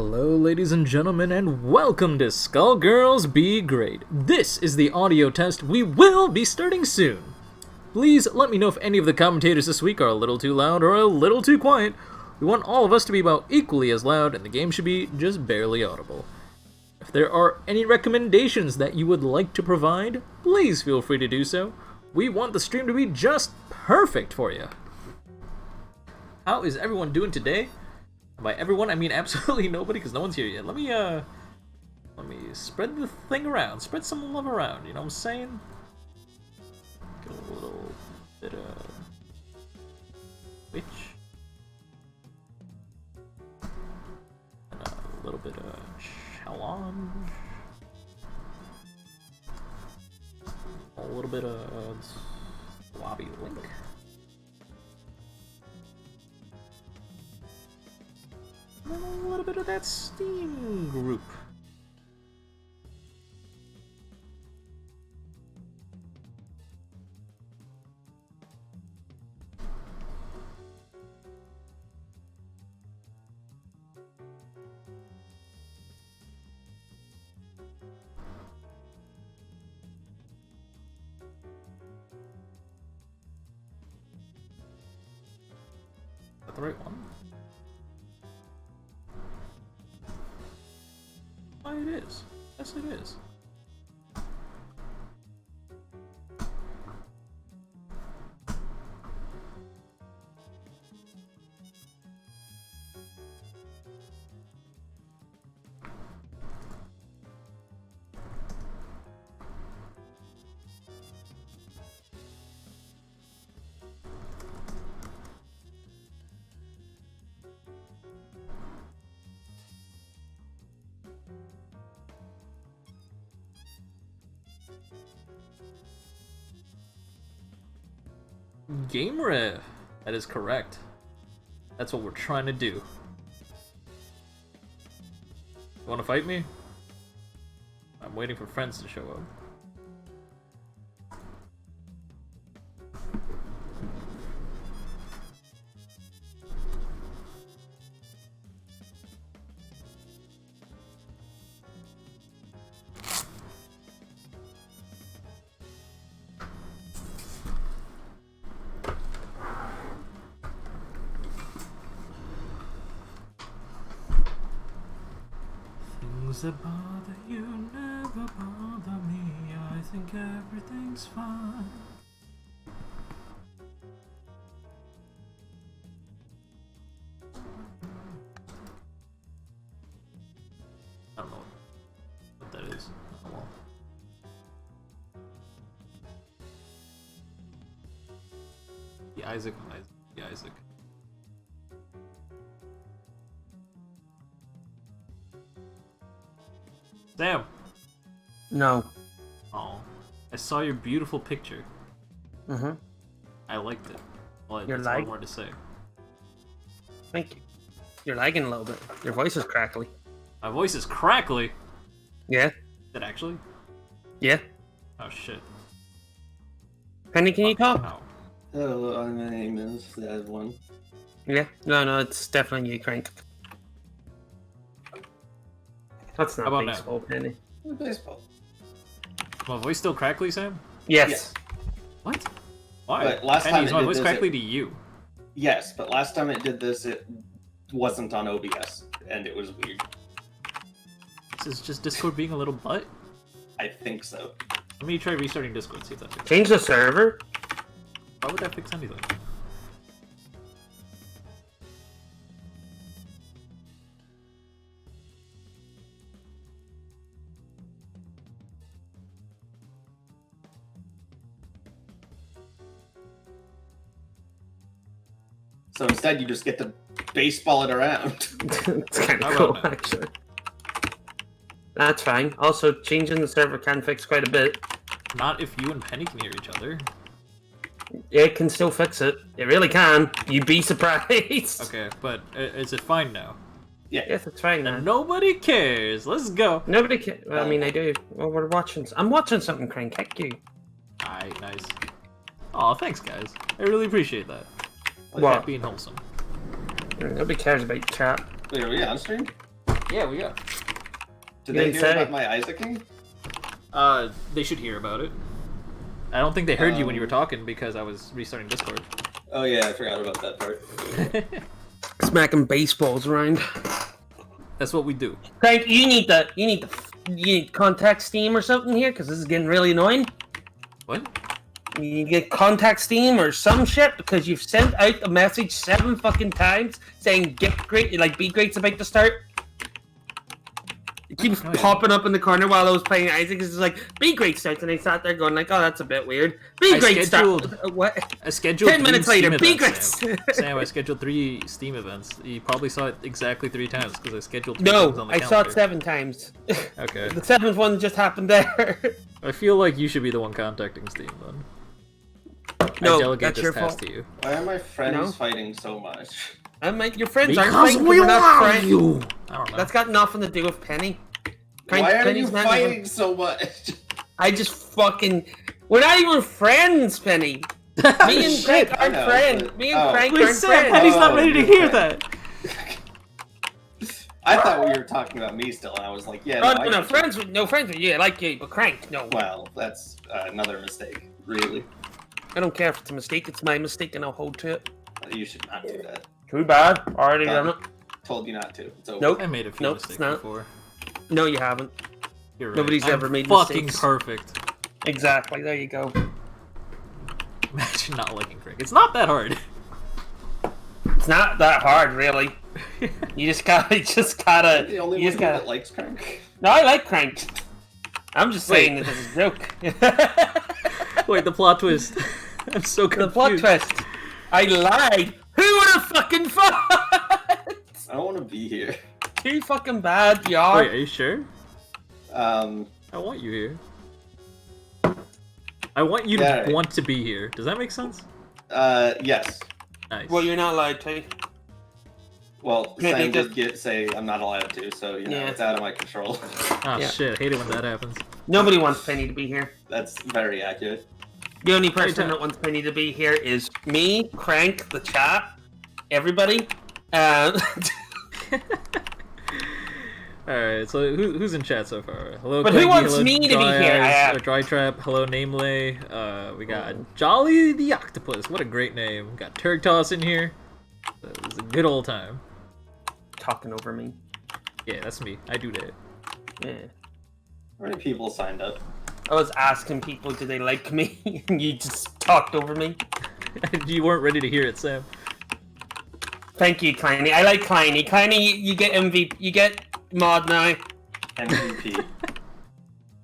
Hello, ladies and gentlemen, and welcome to Skullgirls Be Great. This is the audio test we will be starting soon. Please let me know if any of the commentators this week are a little too loud or a little too quiet. We want all of us to be about equally as loud, and the game should be just barely audible. If there are any recommendations that you would like to provide, please feel free to do so. We want the stream to be just perfect for you. How is everyone doing today? By everyone, I mean absolutely nobody, because no one's here yet. Let me spread the thing around. Spread some love around, you know what I'm saying? Get a little bit of witch. And a little bit of challenge. A little bit of lobby link. And a little bit of that Steam group. Is that the right one? It is. Yes, it is. Game Rev. That is correct. That's what we're trying to do. You want to fight me? I'm waiting for friends to show up. Things that bother you never bother me. I think everything's fine. I don't know what that is. Oh well. The Isaac. Sam! No. Oh. I saw your beautiful picture. Mm-hmm. I liked it. Well, You're that's all I lag- wanted to say. Thank you. You're lagging a little bit. Your voice is crackly. My voice is crackly! Yeah? Is it actually? Yeah? Oh shit. Penny, can you talk? Oh. Hello, my name is Edwin. Yeah? No, it's definitely you, Crank. That's How not about baseball, Penny. Baseball. My voice still crackly, Sam? Yes. What? Why? But last Penny, time is it my did voice this, crackly to you? Yes, but last time it did this, it wasn't on OBS, and it was weird. This is just Discord being a little butt? I think so. Let me try restarting Discord, see if that fixes it. Change the server? Why would that fix anything? So instead, you just get to baseball it around. It's kind How of cool, about that? actually. That's fine. Also, changing the server can fix quite a bit. Not if you and Penny can hear each other. It can still fix it. It really can. You'd be surprised. Okay, but is it fine now? Yeah. Yes, it's fine now. And nobody cares. Let's go. Nobody can. Well, I mean, I do. Well, we're watching. I'm watching something, Crank. Heck you. Alright, nice. Aw, thanks, guys. I really appreciate that. What? That being wholesome. Nobody cares about chat. Wait, are we on stream? Yeah, we got. Did You they didn't hear say. about my Isaacing? They should hear about it. I don't think they heard you when you were talking because I was restarting Discord. Oh yeah, I forgot about that part. Smacking baseballs around. That's what we do. Crank, you need to contact Steam or something here, because this is getting really annoying. What? You need to get contact Steam or some shit, because you've sent out the message 7 fucking times saying Be Gr8's about to start. It keeps popping up in the corner while I was playing Isaac. It's just like, Be Gr8 starts, and I sat there going like, oh, that's a bit weird. Be Gr8 starts. What? I scheduled 10 minutes later, Be events, Gr8. Sam, I scheduled 3 Steam events. You probably saw it exactly 3 times because I scheduled 3 No, things on the I calendar. saw it 7 times. Okay. The 7th one just happened there. I feel like you should be the one contacting Steam then. No, I delegate that's this your task fault. to you. Why are my friends No. fighting so much? I'm like, your friends aren't Because fighting, we we're not love friends. you! I don't know. That's got nothing to do with Penny. Why are Penny's you not fighting even- so much? I just fucking. We're not even friends, Penny. Me and Crank I aren't know, friends. but- Me and oh. Crank Wait, aren't Sam, friends. Penny's not Oh, ready to you're hear right. that. I thought we were talking about me still, and I was like, yeah. Oh, I no, get friends with you. I like you, but Crank, no. you. Well, that's another mistake. Really, I don't care if it's a mistake. It's my mistake, and I'll hold to it. you should not do that. Too bad. Already done it. Told you not to. It's over. Nope. I made a few Nope, mistakes it's not. before. No, you haven't. You're right. Nobody's I'm ever made fucking mistakes. perfect. Exactly. There you go. Imagine not liking Craig. It's not that hard. It's not that hard, really. You just gotta. You're the only You one just gotta. that likes Crank. No, I like Crank. I'm just saying Wait. that this is a joke. Wait, the plot twist. I'm so The confused. plot twist. I lied. Who would have fucking thought? I don't want to be here. Too fucking bad, you are. Wait, are you sure? I want you here. I want you to Yeah. want to be here. Does that make sense? Yes. Nice. Well, you're not allowed to. Well, Yeah, they Sam did say I'm not allowed to, so you know Yeah. it's out of my control. Oh Yeah. shit, I hate it when that happens. Nobody wants Penny to be here. That's very accurate. The only person that wants Penny to be here is me, Crank, the chat, everybody. Alright, so who's in chat so far? Hello, But who Clanky, wants hello, me to be Dry here? Eyes, or Dry Trap, hello, Namely. We got Jolly the Octopus, what a great name. Got Turg Toss in here. It was a good old time. Talking over me. Yeah, that's me. I do that. Yeah. How many people signed up? I was asking people, do they like me? And you just talked over me. You weren't ready to hear it, Sam. Thank you, Kleiny. I like Kleiny. Kleiny, you get MVP. You get mod now. MVP.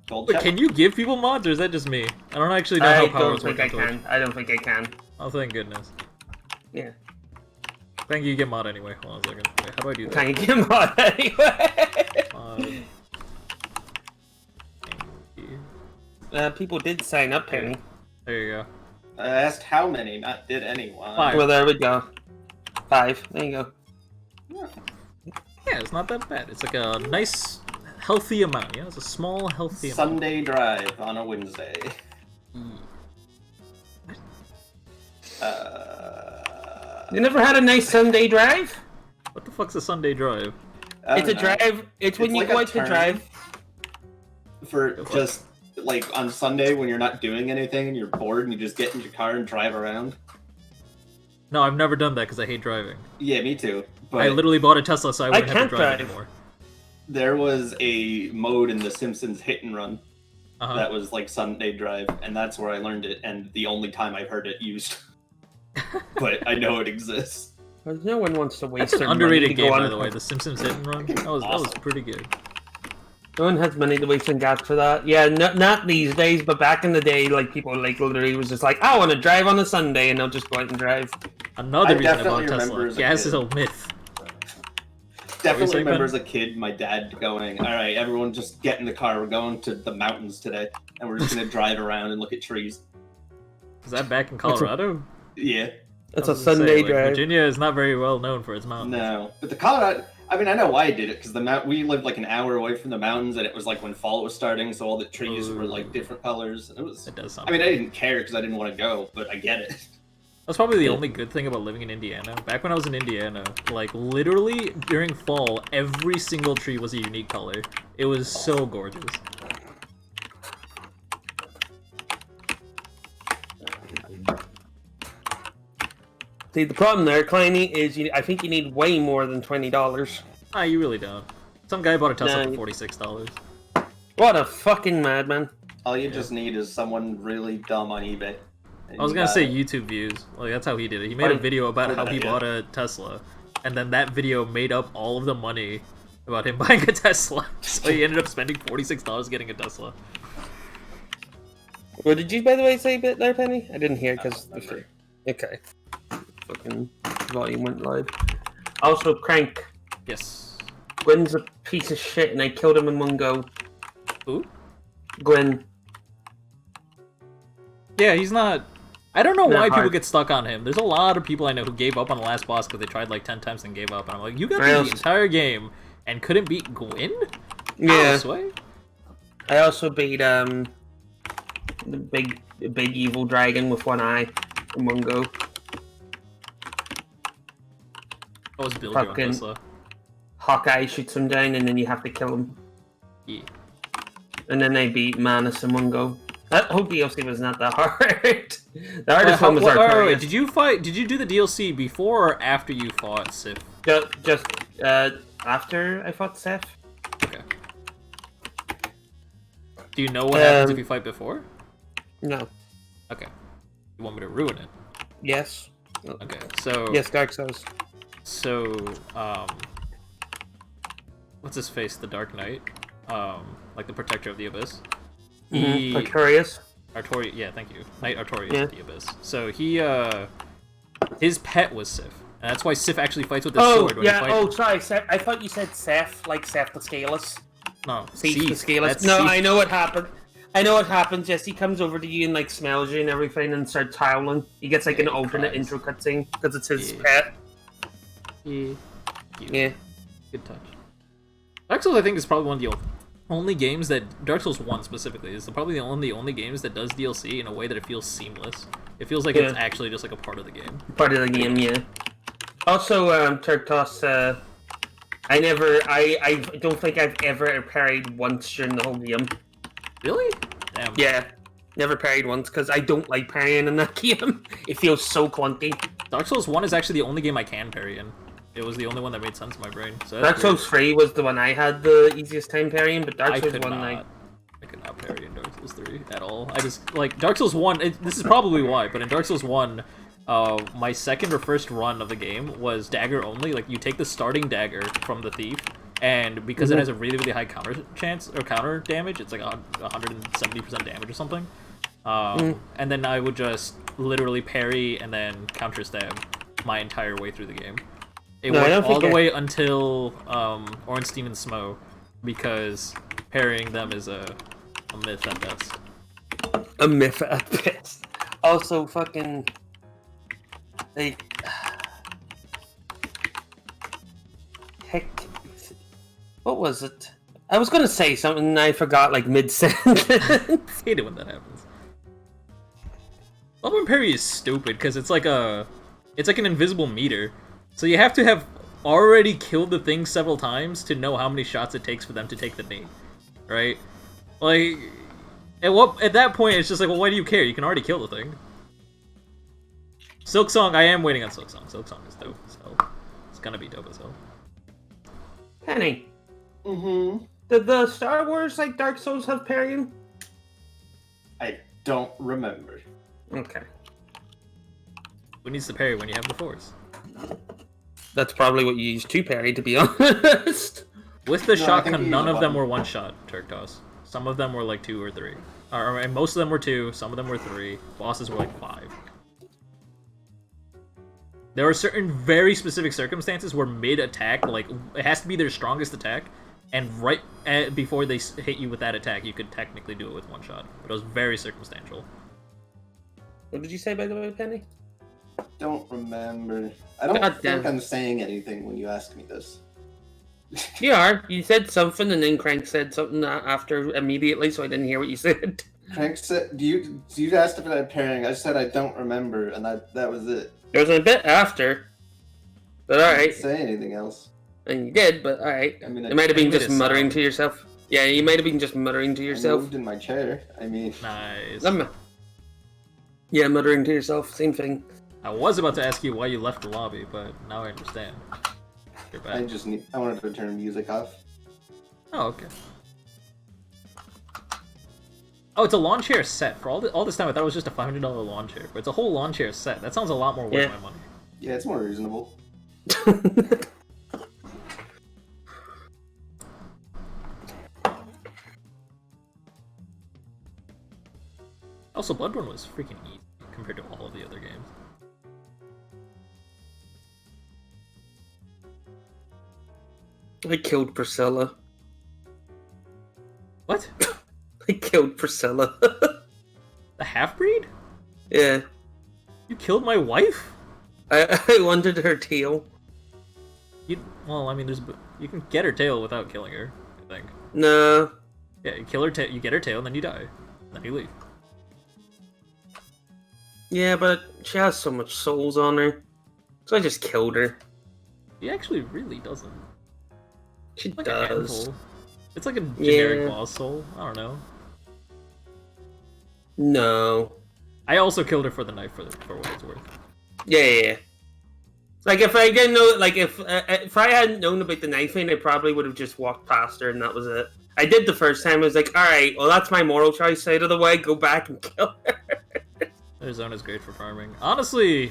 Gold Wait, check? can you give people mods, or is that just me? I don't actually know I how don't powers think work I on Twitch. can. I don't think I can. Oh, thank goodness. Yeah. Thank you, get mod anyway. Hold on a second. Wait, how do I do that? Can you get mod anyway? Mod. People did sign up, Penny. There you go. I asked how many, not did anyone. 5. Well, there we go. 5. There you go. Yeah, it's not that bad. It's like a nice, healthy amount. Yeah, it's a small, healthy amount. Sunday drive on a Wednesday. You never had a nice Sunday drive? What the fuck's a Sunday drive? I It's a don't know. drive. It's when It's you like go a out to turn. drive. For just like on Sunday when you're not doing anything and you're bored and you just get in your car and drive around. No, I've never done that because I hate driving. Yeah, me too. But I literally bought a Tesla so I wouldn't have can't to drive drive. anymore. there was a mode in The Simpsons Hit and Run Uh-huh. that was like Sunday drive, and that's where I learned it, and the only time I've heard it used. But I know it exists. Because no one wants to waste That's an their underrated money to game, go on. by the way. The Simpsons Hit and Run. That was Awesome. pretty good. No one has money to waste on gas for that. Yeah, not these days, but back in the day, like people like literally was just like, I want to drive on a Sunday, and they'll just go out and drive. Another I reason I bought definitely a Tesla. remember as a Gas kid. is a myth. Definitely saying, remember Ben? as a kid my dad going, all right, everyone just get in the car, we're going to the mountains today, and we're just going to drive around and look at trees. Is that back in Colorado? Yeah. It's I a was gonna say, Sunday like, drive. Virginia is not very well known for its mountains. No. But the Colorado, I mean, I know why I did it, because we lived like an hour away from the mountains, and it was like when fall was starting, so all the trees were like different colors. And it was, It does sound I mean, I didn't care because I didn't want to go, but I get it. That's probably the only good thing about living in Indiana. Back when I was in Indiana, like, literally, during fall, every single tree was a unique color. It was so gorgeous. See, the problem there, Kleiny, is I think you need way more than $20. Ah, you really don't. Some guy bought a Tesla No. for $46. What a fucking madman. All you just need is someone really dumb on eBay. I was gonna say YouTube views. Like, that's how he did it. He made a video about how he bought a Tesla, and then that video made up all of the money about him buying a Tesla. So he ended up spending $46 getting a Tesla. What did you, by the way, say a bit there, Penny? I didn't hear because... Okay. Fucking volume went loud. Also, Crank. Yes. Gwen's a piece of shit, and I killed him in one go. Who? Gwen. Yeah, he's not... I don't know why hard. people get stuck on him. There's a lot of people I know who gave up on the last boss because they tried like 10 times and gave up. And I'm like, you got through the entire game and couldn't beat Gwen? Yeah. This way? I also beat the big evil dragon with one eye in one go. I was building on Fucking Tesla. Hawkeye shoots him down, and then you have to kill him. Yeah. And then they beat Manus in one go. That whole DLC was not that hard. The hardest one was Artorias. Did you fight? Did you do the DLC before or after you fought Sif? Just after I fought Seth. Okay. Do you know what happens if you fight before? No. Okay. You want me to ruin it? Yes. Okay. So. Yes, Dark Souls. So, what's his face? The Dark Knight, like the Protector of the Abyss. Artorias. Artorias, yeah, thank you. Knight Artorias of the Abyss. So he, his pet was Sif, and that's why Sif actually fights with his sword. When he fights. Oh, sorry, Seth. I thought you said Seth, like Seth the Scaleless. No, Seth the Scaleless. That's No, Sif. I know what happened. I know what happens. Yes, he comes over to you and like smells you and everything, and starts howling. He gets like an alternate intro cutscene because it's his pet. Yeah. Good touch. Dark Souls, I think, is probably one of the only games that... Dark Souls 1, specifically, is probably the only games that does DLC in a way that it feels seamless. It feels like it's actually just like a part of the game. Part of the game, yeah. Also, Turktos, I don't think I've ever parried once during the whole game. Really? Damn. Yeah. Never parried once, because I don't like parrying in that game. It feels so clunky. Dark Souls 1 is actually the only game I can parry in. It was the only one that made sense in my brain. So Dark Souls 3 was the one I had the easiest time parrying, but Dark Souls 1, I could not parry in Dark Souls 3 at all. I just, like, Dark Souls 1, this is probably why, but in Dark Souls 1, my second or first run of the game was dagger only. Like, you take the starting dagger from the thief, and because it has a really, really high counter chance, or counter damage, it's like 170% damage or something. And then I would just literally parry and then counter stab my entire way through the game. It worked all the way until Ornstein and Smo, because parrying them is a myth at best. A myth at best. Also, fucking... Heck... What was it? I was gonna say something and I forgot, like, mid-sentence. Hate it when that happens. Love when parry is stupid, because it's like an invisible meter. So you have to have already killed the thing several times to know how many shots it takes for them to take the knee, right? Like, at that point, it's just like, well, why do you care? You can already kill the thing. Silk Song, I am waiting on Silk Song. Silk Song is dope as hell. It's gonna be dope as hell. Penny. Did the Star Wars, like, Dark Souls have parrying? I don't remember. Okay. Who needs to parry when you have the Force? That's probably what you use to parry, to be honest. With the shotgun, none of them were one shot, Turktos. Some of them were like 2 or 3. And most of them were 2, some of them were 3. Bosses were like 5. There are certain very specific circumstances where mid-attack, like, it has to be their strongest attack, and right before they hit you with that attack, you could technically do it with one shot. But it was very circumstantial. What did you say, by the way, Penny? Don't remember. I don't think I'm saying anything when you ask me this. You are. You said something, and then Crank said something after immediately, so I didn't hear what you said. Crank said, you asked if I had pairing. I said I don't remember, and that was it. There was a bit after, but I alright. didn't say anything else. And you did, but alright. I mean, You might have been made just a muttering sound. to yourself. Yeah, you might have been just muttering to I yourself. moved in my chair. I mean, Nice. Yeah, muttering to yourself, same thing. I was about to ask you why you left the lobby, but now I understand. You're back. I wanted to turn music off. Oh, okay. Oh, it's a lawn chair set. For all this time, I thought it was just a $500 lawn chair, but it's a whole lawn chair set. That sounds a lot more worth my money. Yeah, it's more reasonable. Also, Bloodborne was freaking easy compared to all of the other games. I killed Priscilla. What? I killed Priscilla. The half-breed? Yeah. You killed my wife? I wanted her tail. Well, I mean, you can get her tail without killing her, I think. No. Yeah, you kill her tail, you get her tail, and then you die. Then you leave. Yeah, but she has so much souls on her. So I just killed her. He actually really doesn't. She Like does. a handful. It's like a generic Yeah. boss soul. I don't know. No. I also killed her for the knife for what it's worth. Yeah. Like if I didn't know, like if I hadn't known about the knifing, I probably would have just walked past her and that was it. I did the first time. I was like, all right, well that's my moral choice out of the way. Go back and kill her. Arizona's great for farming. Honestly,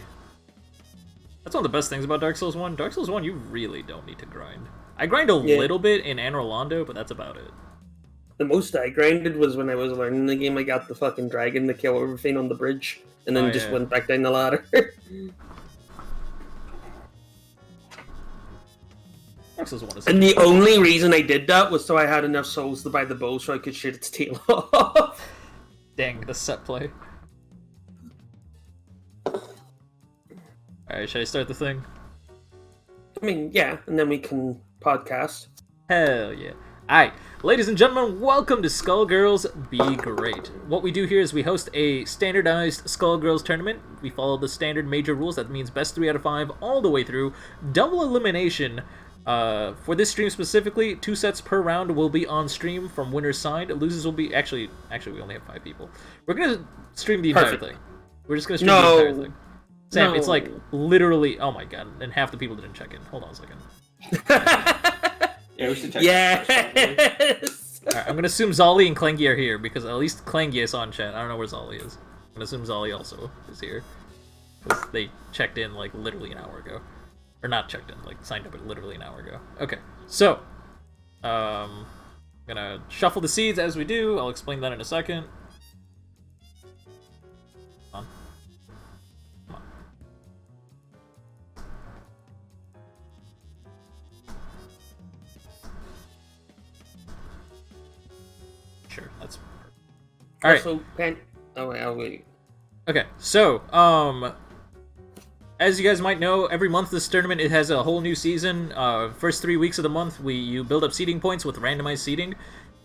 that's one of the best things about Dark Souls 1. Dark Souls 1, you really don't need to grind. I grind a little bit in Anor Londo, but that's about it. The most I grinded was when I was learning the game. I got the fucking dragon to kill everything on the bridge, and then just went back down the ladder. Dark Souls 1 is And the only reason I did that was so I had enough souls to buy the bow so I could shoot its tail off. Dang, the set play. Alright, should I start the thing? I mean, yeah, and then we can podcast. Hell yeah. Alright, ladies and gentlemen, welcome to Skullgirls Be Gr8. What we do here is we host a standardized Skullgirls tournament. We follow the standard major rules. That means best 3 out of 5 all the way through. Double elimination. For this stream specifically, 2 sets per round will be on stream from winner's side. Losers will be... Actually, we only have 5 people. We're gonna stream the entire thing. We're just gonna stream the entire thing. Sam, it's like literally... Oh my god, and half the people didn't check in. Hold on a second. Yeah, we should check. Yes! Alright, I'm gonna assume Zolly and Clangy are here, because at least Clangy I saw in chat. I don't know where Zolly is. I'm gonna assume Zolly also is here. Because they checked in, like, literally an hour ago. Or not checked in, like, signed up literally an hour ago. Okay, so... I'm gonna shuffle the seeds as we do. I'll explain that in a second. Come on. Come on. Sure, that's... Alright. Also, oh wait, I'll wait. Okay, so, as you guys might know, every month this tournament, it has a whole new season. First 3 weeks of the month, you build up seeding points with randomized seeding.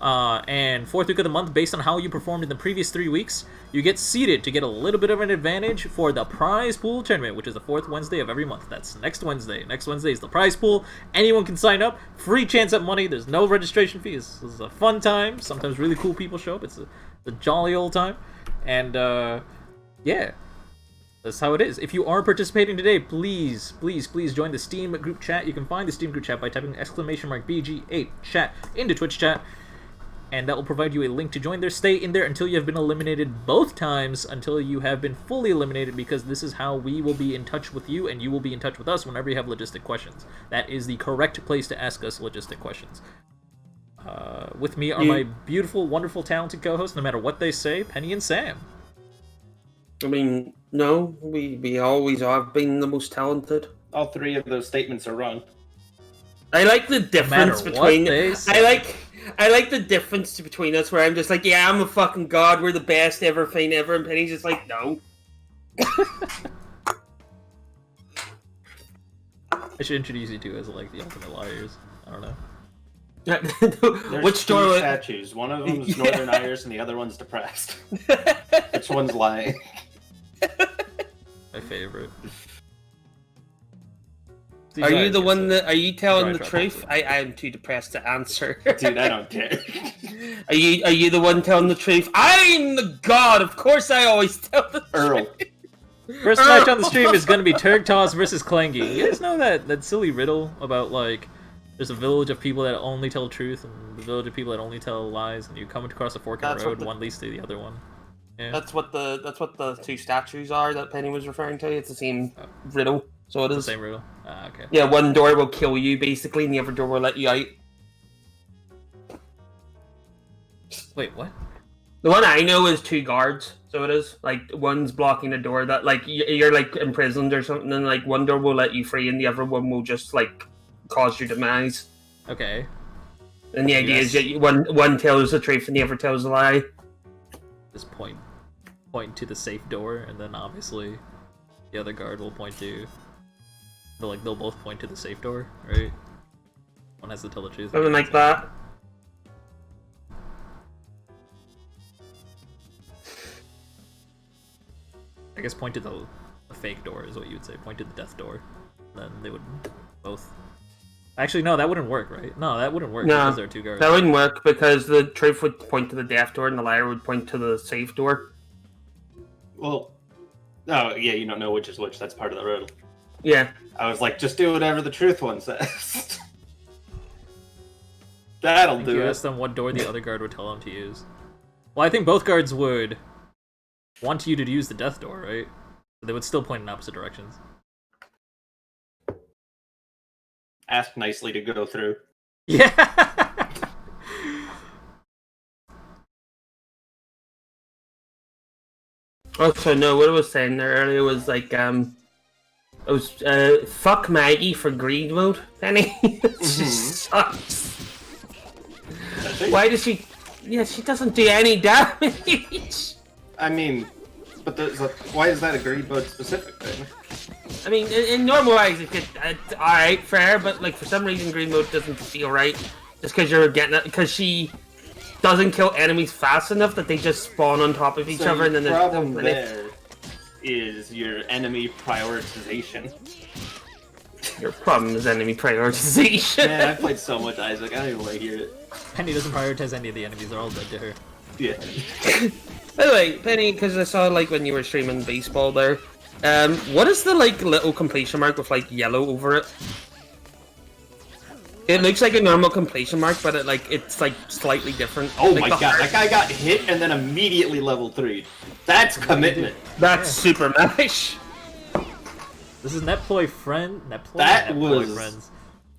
And fourth week of the month, based on how you performed in the previous 3 weeks, you get seeded to get a little bit of an advantage for the prize pool tournament, which is the 4th Wednesday of every month. That's next Wednesday. Next Wednesday is the prize pool. Anyone can sign up. Free chance at money. There's no registration fees. This is a fun time. Sometimes really cool people show up. It's a jolly old time. And, yeah. That's how it is. If you are participating today, please join the Steam group chat. You can find the Steam group chat by typing !BG8 chat into Twitch chat, and that will provide you a link to join there. Stay in there until you have been eliminated both times, until you have been fully eliminated, because this is how we will be in touch with you, and you will be in touch with us whenever you have logistic questions. That is the correct place to ask us logistic questions. With me are my beautiful, wonderful, talented co-hosts, no matter what they say, Penny and Sam. I mean, no, we always have been the most talented. All 3 of those statements are wrong. I like the difference between... they say. I like the difference between us, where I'm just like, yeah, I'm a fucking god, we're the best everything ever, and Penny's just like, no. I should introduce you two as, like, the ultimate liars. I don't know. There's Which two door? statues. One of them's Northern Irish, and the other one's depressed. Which one's lying? My favorite. Are you the one that? Are you telling the truth? I am too depressed to answer. Dude, I don't care. Are you the one telling the truth? I'm the god. Of course, I always tell the Earl. truth. First match on the stream is gonna be Turktos versus Clangy. You guys know that silly riddle about like there's a village of people that only tell truth and the village of people that only tell lies, and you come across a fork in the road, one leads to the other one. Yeah. That's what the two statues are that Penny was referring to. It's the same riddle. So it is the same riddle. Ah, okay. Yeah, one door will kill you basically, and the other door will let you out. Wait, what? The one I know is two guards. So it is like one's blocking the door that like you're like imprisoned or something, and like one door will let you free, and the other one will just like cause your demise. Okay. And the idea is that one tells the truth and the other tells a lie. Just point to the safe door, and then obviously the other guard will point to. They'll both point to the safe door, right? One has to tell the truth. Something like that. I guess point to the fake door is what you would say. Point to the death door. Then they would both. Actually, no, that wouldn't work, right? No, that wouldn't work because there are two guards. That wouldn't work because the truth would point to the death door and the liar would point to the safe door. Well, oh yeah, you don't know which is which. That's part of the riddle. Yeah. I was like, just do whatever the truth one says. That'll do you it. ask them what door the other guard would tell them to use. Well, I think both guards would want you to use the death door, right? But they would still point in opposite directions. Ask nicely to go through. Yeah. Also, no, what I was saying there earlier was like, it was fuck Maggie for greed mode, Penny. It just sucks. Why does she? Yeah, she doesn't do any damage. I mean, but why is that a greed mode specific thing? I mean, in normal eyes, it's alright, fair, but like for some reason, greed mode doesn't feel right. Just because you're getting it, because she doesn't kill enemies fast enough that they just spawn on top of each other, and then the problem there is your enemy prioritization. Your problem is enemy prioritization. Man, I played so much Isaac, I don't even want to hear it. Penny doesn't prioritize any of the enemies, they're all dead to her. Yeah. By the way, Penny, because I saw like when you were streaming baseball there, what is the like little completion mark with like yellow over it? It looks like a normal completion mark, but it's like slightly different. Oh like my god, that guy got hit and then immediately level 3. That's commitment. That's super mash. This is Netploy friend. That was friends.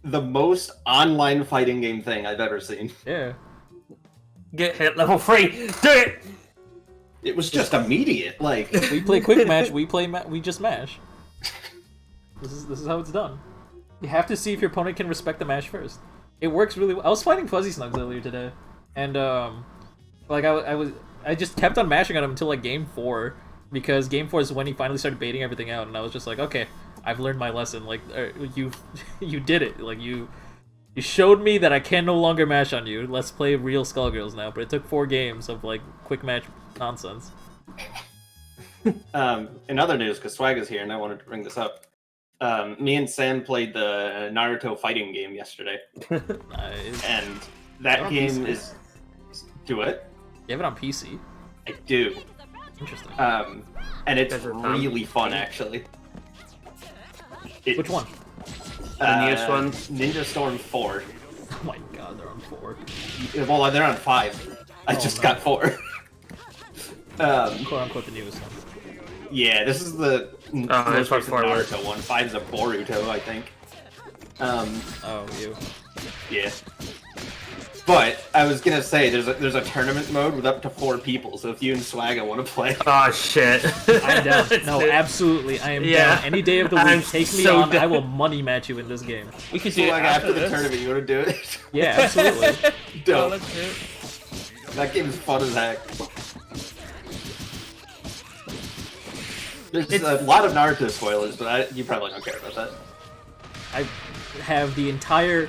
The most online fighting game thing I've ever seen. Yeah. Get hit level 3. Do it. It was just immediate. Like we play quick match. We just mash. This is how it's done. You have to see if your opponent can respect the mash first. It works really well. I was fighting Fuzzy Snugs earlier today, and like I just kept on mashing on him until like game 4, because game 4 is when he finally started baiting everything out, and I was just like, okay, I've learned my lesson. Like you did it. Like you showed me that I can no longer mash on you. Let's play real Skullgirls now. But it took 4 games of like quick match nonsense. In other news, because Swag is here, and I wanted to bring this up. Me and Sam played the Naruto fighting game yesterday. Nice. And that game is... Do it? You have it on PC? I do. Interesting. And it's really fun, actually. Which one? The newest one? Ninja Storm 4. Oh my god, they're on 4. Well, they're on 5. I just got 4. Quote-unquote the newest one. Yeah, this is the most recent Naruto one. 5 is a Boruto, I think. Oh, you. Yeah. But I was gonna say there's a tournament mode with up to 4 people. So if you and Swagga want to play, oh shit, I'm down. No, absolutely, I am down. Any day of the week, take me on. I will money match you in this game. We could do it after the tournament. You want to do it? Yeah, absolutely. Dope. Oh, let's do it. That game is fun as heck. There's a lot of Naruto spoilers, but you probably don't care about that. I have the entire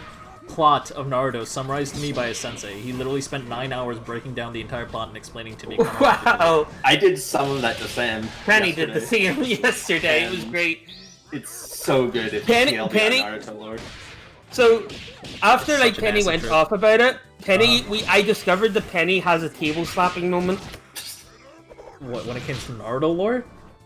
plot of Naruto summarized to me by a sensei. He literally spent 9 hours breaking down the entire plot and explaining to me. Wow! I did some of that to Sam. Penny did the same yesterday. It was great. It's so good if Penny- you Penny- Naruto lore. So, after like Such an Penny acid went trip. off about it, I discovered that Penny has a table slapping moment. What, when it came to Naruto lore?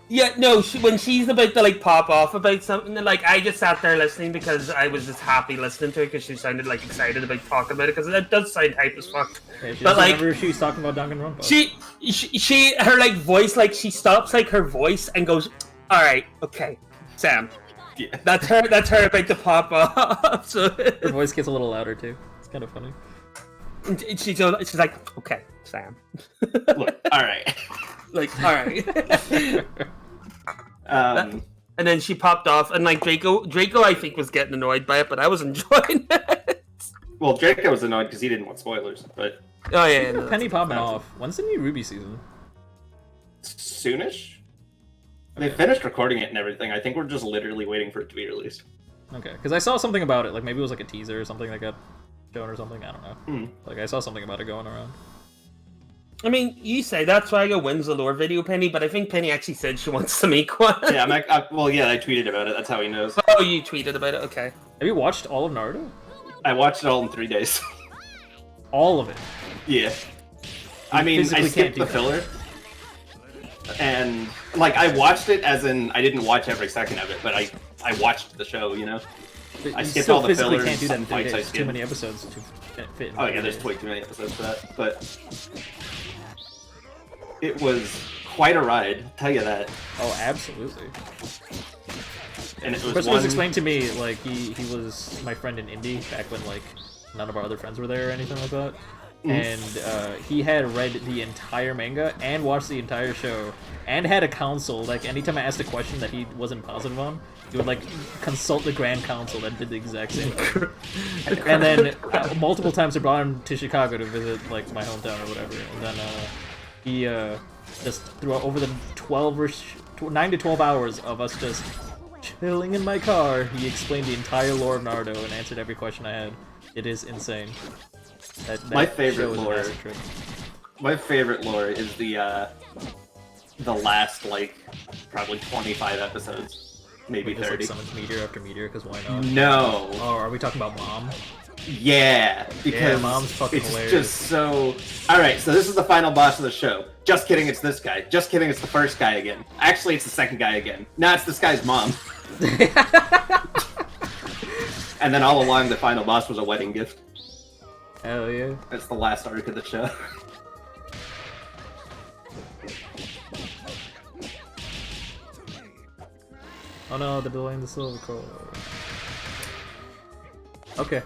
Yeah, no, when she's about to like pop off about something, like I just sat there listening because I was just happy listening to her because she sounded like excited about talking about it because it does sound hype as fuck. Yeah, she But, doesn't like, remember she was talking about Danganronpa. She her like voice, like she stops like her voice and goes, "All right, okay, Sam." Yeah. That's her about to pop off. So Her voice gets a little louder too. It's kind of funny. she's like, "Okay, Sam." Look, all right. Like, all right. Um, And then she popped off, and like Draco, I think was getting annoyed by it, but I was enjoying it. well, Draco was annoyed because he didn't want spoilers, but Oh yeah, no, Penny popping that's- off. When's the new Ruby season? soonish. They finished recording it and everything. I think we're just literally waiting for it to be released. Okay, because I saw something about it. Like maybe it was like a teaser or something that got shown or something. I don't know. Hmm. Like I saw something about it going around. I mean, you say that's why I go wins the lore video, Penny, but I think Penny actually said she wants to make one. Yeah, well, yeah, I tweeted about it. That's how he knows. Oh, you tweeted about it. Okay. Have you watched all of Naruto? I watched it all in 3 days. All of it. Yeah. I mean, I physically skipped can't do the filler. And, like, I watched it as in, I didn't watch every second of it, but I watched the show, you know? But I you skipped still all the physically fillers, can't do that in some 3 fights I days. Too skipped. many episodes to fit in. Oh, 3 yeah, there's days. way too many episodes for that. But it was quite a ride, I'll tell you that. Oh, absolutely. And it was Chris one... was explaining to me, like, he was my friend in Indy back when, like, none of our other friends were there or anything like that. And he had read the entire manga and watched the entire show and had a council. Like, anytime I asked a question that he wasn't positive on, he would, like, consult the Grand Council that did the exact same thing. And then multiple times I brought him to Chicago to visit, like, my hometown or whatever. And then he just throughout over the 9 to 12 hours of us just chilling in my car, he explained the entire lore of Naruto and answered every question I had. It is insane. That My favorite show is a lore. massive trip. My favorite lore is the last, like, probably 25 episodes. Maybe Just, like, 30. summons meteor after meteor, because why not? No. Oh, are we talking about Mom? Yeah, because Mom's fucking it's hilarious. just so... Alright, so this is the final boss of the show. Just kidding, it's this guy. Just kidding, it's the first guy again. Actually, it's the second guy again. Nah, it's this guy's mom. And then all along, the final boss was a wedding gift. Hell yeah. That's the last arc of the show. Oh no, they're delaying the silver core. Okay.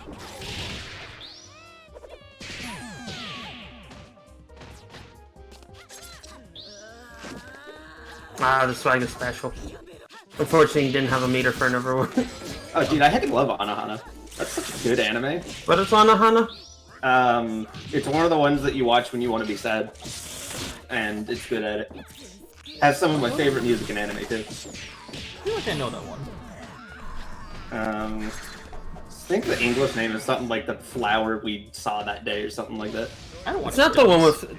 Ah, the swag is special. Unfortunately, he didn't have a meter for another one. Oh, dude, I had to love Anohana. That's such a good anime. What is on Hana? It's one of the ones that you watch when you want to be sad. And it's good at it. Has some of my favorite music in anime, too. I feel like I know that one. I think the English name is something like the flower we saw that day or something like that. I don't watch It's not the one Stars. with.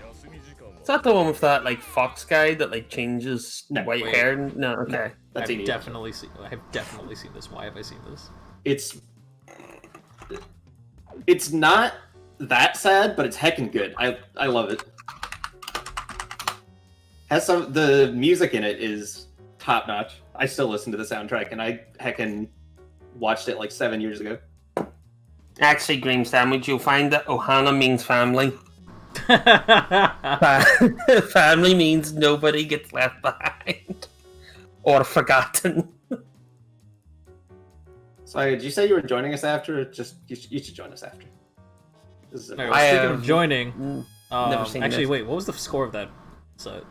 It's not the one with that like fox guy that like changes No, white wait. hair. No, okay. That's I've Idiot. definitely seen. I have definitely seen this. Why have I seen this? It's not that sad, but it's heckin' good. I love it. The music in it is top notch. I still listen to the soundtrack, and I heckin' watched it like 7 years ago. Actually, Green Sandwich, you'll find that Ohana means family. Family means nobody gets left behind or forgotten. So, did you say you were joining us after? Or just you should join us after. This is Alright, a- well, I speaking have of joining, never seen actually, this. wait, what was the score of that? So,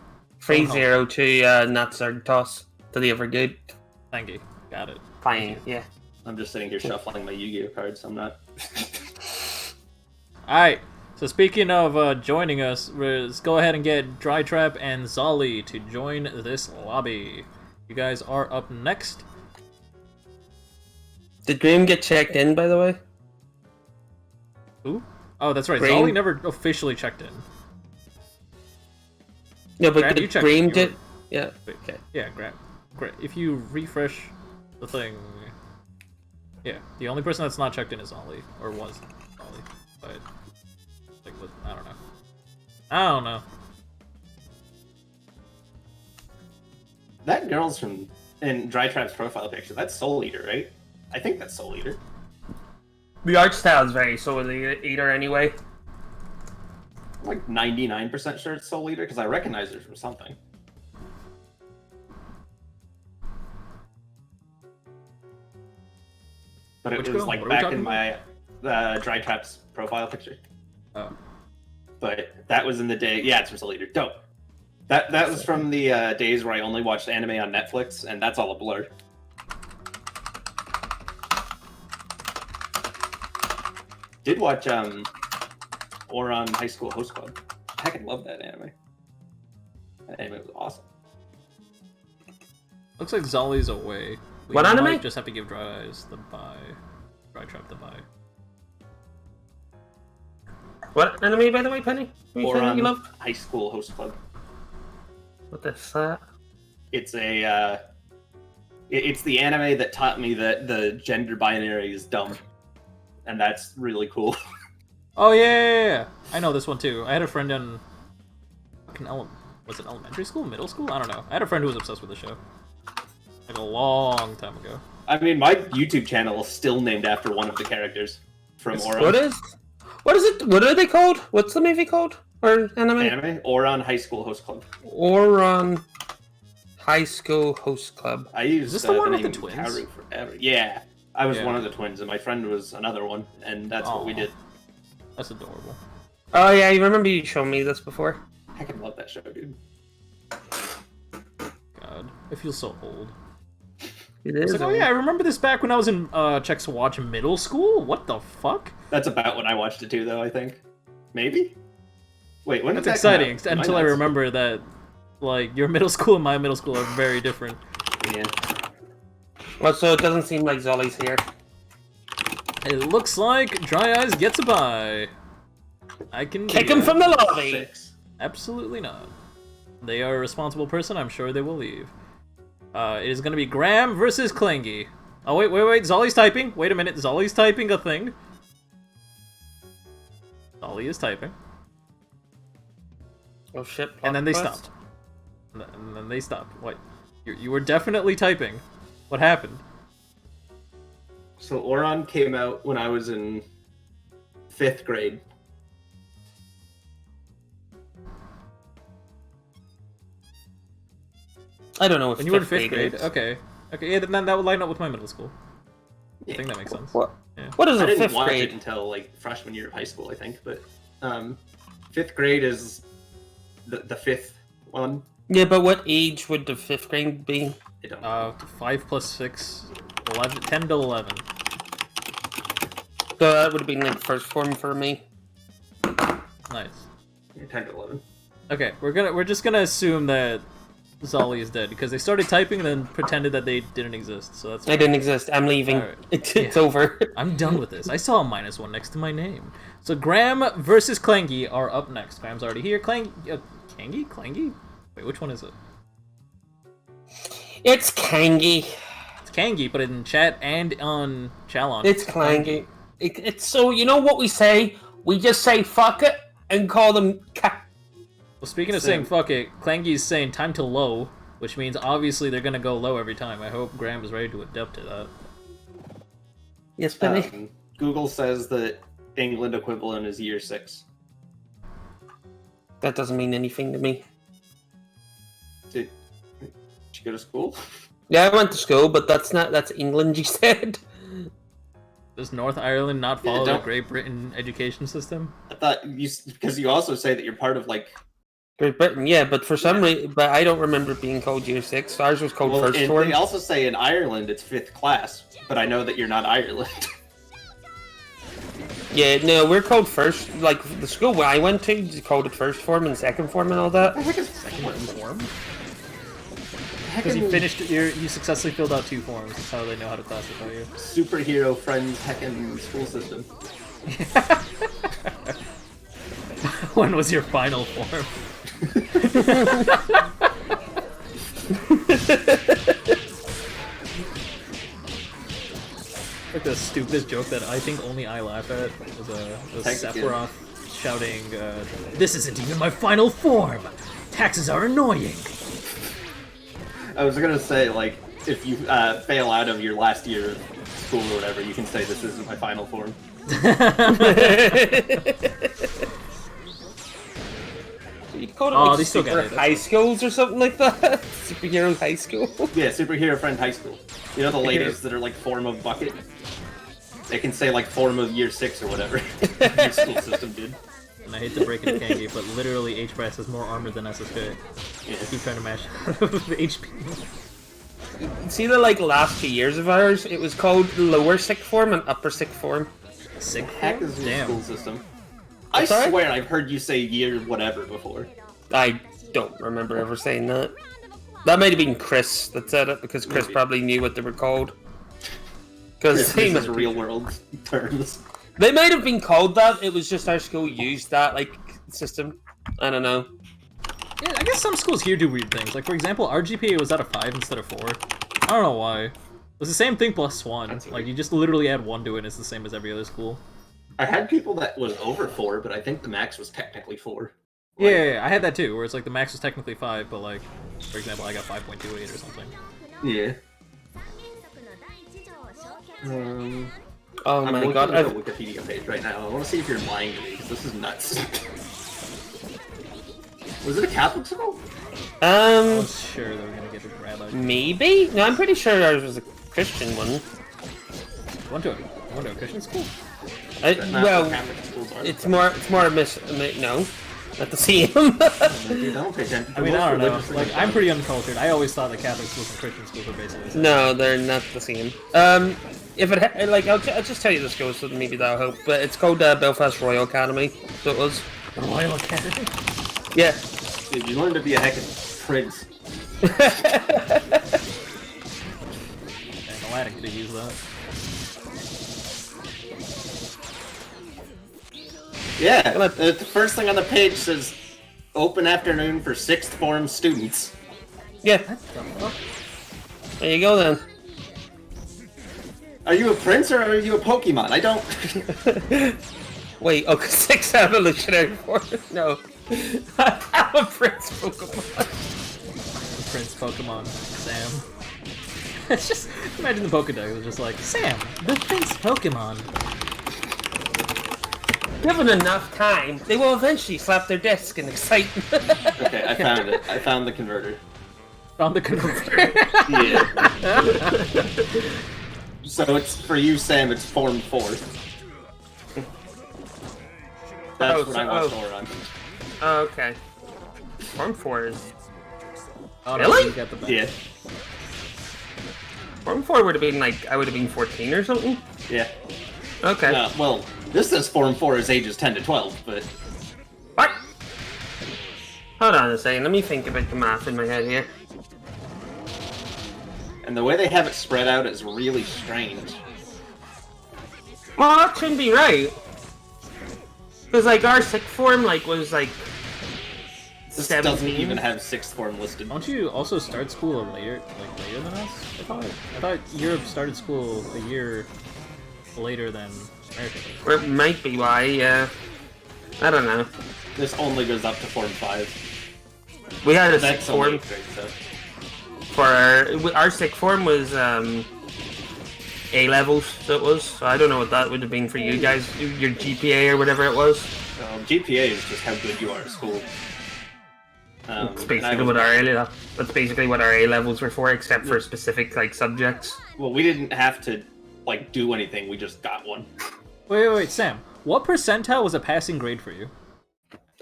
3-0 to Natsug toss to the Evergood. thank you. Got it. Fine, yeah. I'm just sitting here shuffling my Yu-Gi-Oh cards. I'm not. Alright, so speaking of joining us, let's go ahead and get Dry Trap and Zolly to join this lobby. You guys are up next. Did Graham get checked in, by the way? Who? Oh, that's right. Graham. Zolly never officially checked in. No, but Graham, you the checked Graham in. did. Yeah. Okay. Yeah, Graham. If you refresh the thing, yeah, the only person that's not checked in is Zolly, or was Zolly, but like, I don't know. I don't know. That girl's from in Dry Trap's profile picture. That's Soul Eater, right? I think that's Soul Eater. The art style is very Soul Eater anyway. I'm like 99% sure it's Soul Eater because I recognize her from something. But it was like back in my Dry Trap's profile picture. Oh. But that was in the day. Yeah, it's from Soul Eater. Dope. That was from the days where I only watched anime on Netflix, and that's all a blur. Did watch Ouran High School Host Club. I fucking love that anime. That anime was awesome. Looks like Zolly's away. We What anime? might just have to give Dry Trap the buy. What anime, by the way, Penny? What you saying you love? High School Host Club. What the fuck? It's a it's the anime that taught me that the gender binary is dumb, and that's really cool. Oh yeah. I know this one too. I had a friend in fucking was it elementary school, middle school? I don't know. I had a friend who was obsessed with the show, like a long time ago. I mean, my YouTube channel is still named after one of the characters from Ouran. What is it? What are they called? What's the movie called? Or anime? Ouran High School Host Club. Ouran High School Host Club. I used Is this the one with the twins? Karu forever. Yeah, I was one of the twins, and my friend was another one, and that's what we did. That's adorable. Oh yeah, you remember you showed me this before? I can love that show, dude. God, I feel so old. It It's is. like, oh yeah, I remember this back when I was in Checks Watch middle school. What the fuck? That's about when I watched it too, though. I think, maybe. Wait, when did That's that come exciting out? until I remember that, like, your middle school and my middle school are very different. Yeah. Well, so it doesn't seem like Zolly's here. It looks like Dry Eyes gets a bye. I can Kick do him it. from the lobby! 6. Absolutely not. They are a responsible person. I'm sure they will leave. It is going to be Graham versus Clangy. Oh, wait. Zolly's typing. Wait a minute. Zolly's typing a thing. Zolly is typing. Oh shit. And then they plot stopped. And then they stopped. What? You were definitely typing. What happened? So Ouran came out when I was in 5th grade. I don't know if When you were in 5th fifth grade? is. Okay. Okay, yeah, then that would line up with my middle school. I think that makes sense. What? Yeah. What is I a didn't 5th watch grade? it until like freshman year of high school, I think. But 5th grade is the 5th one. Yeah, but what age would the 5th grade be? I don't know. 5 plus 6, 11, 10 to 11. So that would have been like first form for me. Nice. 10 to 11. Okay, we're just gonna assume that Zolly is dead because they started typing and then pretended that they didn't exist. So that's I didn't exist. I'm leaving. Alright. It's over. I'm done with this. I saw a -1 next to my name. So Graham versus Clangy are up next. Graham's already here. Clangy? Wait, which one is it? It's Kangi. It's Kangi, but in chat and on Chalon. It's Clangy. It's so, you know what we say? We just say fuck it and call them Well, speaking of saying fuck it, Clangy's saying time to low, which means obviously they're gonna go low every time. I hope Graham is ready to adapt to that. Yes, Penny? Google says that England equivalent is year 6. That doesn't mean anything to me. Did you go to school? Yeah, I went to school, but that's England, you said. Does North Ireland not Yeah, follow the don't- Great Britain education system? I thought because you also say that you're part of like. Great Britain, yeah, but for some reason, but I don't remember it being called year 6. Ours was called first form. They also say in Ireland it's 5th class, but I know that you're not Ireland. Yeah, no, we're called first. Like the school where I went to, they called it first form and second form and all that. Form? Because you finished, you successfully filled out 2 forms. That's how they know how to classify you. Superhero friends heckin' school system. When was your final form? Like the stupidest joke that I think only I laugh at was Sephiroth shouting, "This isn't even my final form! Taxes are annoying!" I was gonna say, like, if you fail out of your last year of school or whatever, you can say this isn't my final form. You call it like they still super get it. high schools or something like that? Superhero high school? Yeah, superhero friend high school. You know the ladies that are like form of bucket? They can say like form of year 6 or whatever. Your school system did. And I hate to break it, Kangi, but literally H-Brass has more armor than SSJ. Yeah. I keep trying to mash the HP. See the like last 2 years of ours? It was called lower sixth form and upper sixth form. Sick Heck is your Damn. school system. I Sorry? swear I've heard you say year whatever before. I don't remember ever saying that. That might have been Chris that said it, because Chris probably knew what they were called. Because This is real world terms. they might have been called that, it was just our school used that, like, system. I don't know. Yeah, I guess some schools here do weird things. Like, for example, our GPA was at a 5 instead of 4. I don't know why. It was the same thing plus 1. That's Like, weird. you just literally add 1 to it and it's the same as every other school. I had people that was over 4, but I think the max was technically 4. Yeah, I had that too, where it's like the max was technically 5, but like, for example, I got 5.28 or something. Yeah. Oh I'm my looking god, at the Wikipedia page right now. I want to see if you're lying to me, because this is nuts. Was it a Catholic school? I was sure they were gonna get the rabbi. Maybe? No, I'm pretty sure ours was a Christian one. Went to a Christian school? Not what Well, Catholic schools are. it's more no, not the same. Dude, I don't pay attention. I mean, I don't know. Like, I'm pretty uncultured. I always thought that Catholic schools and Christian schools were basically the same. No, they're not the same. If it like, I'll just tell you the school, so maybe that'll help. But it's called Belfast Royal Academy. So it was. Royal Academy? Yeah. Dude, you learn to be a heckin' prince. And Aladdin could have used that. Yeah, the first thing on the page says, open afternoon for 6th form students. Yeah. What the fuck? There you go then. Are you a prince or are you a Pokemon? I don't... Wait, oh, 6 evolutionary forms? No. I'm a Prince Pokemon. The Prince Pokemon, Sam. It's just, imagine the Pokedex was just like, Sam, the Prince Pokemon. Given enough time, they will eventually slap their desk in excitement. Okay, I found it. I found the converter. Found the converter. Yeah. So it's, for you, Sam, it's Form 4. That's what I watched over on. Oh, okay. Form 4 is... Oh, Really? you got the back. Yeah. Form 4 would have been like, I would have been 14 or something? Yeah. Okay. Well, this says Form 4 is ages 10 to 12, but... What? Hold on a second, let me think about the math in my head here. And the way they have it spread out is really strange. Well, that shouldn't be right. Because, like, our sixth form, like, was, like, This 17. doesn't even have 6th form listed. Don't you also start school later than us? I thought Europe started school a year later than America did. Or it might be why, yeah. I don't know. This only goes up to Form 5. We had a That's sixth only form 8th grade, so... for our sixth form was, A levels, so it was. So I don't know what that would have been for you guys, your GPA or whatever it was. GPA is just how good you are at school. That's basically what our that's basically what our A levels were for, except for specific like subjects. Well, we didn't have to like do anything. We just got one. Wait, Sam. What percentile was a passing grade for you?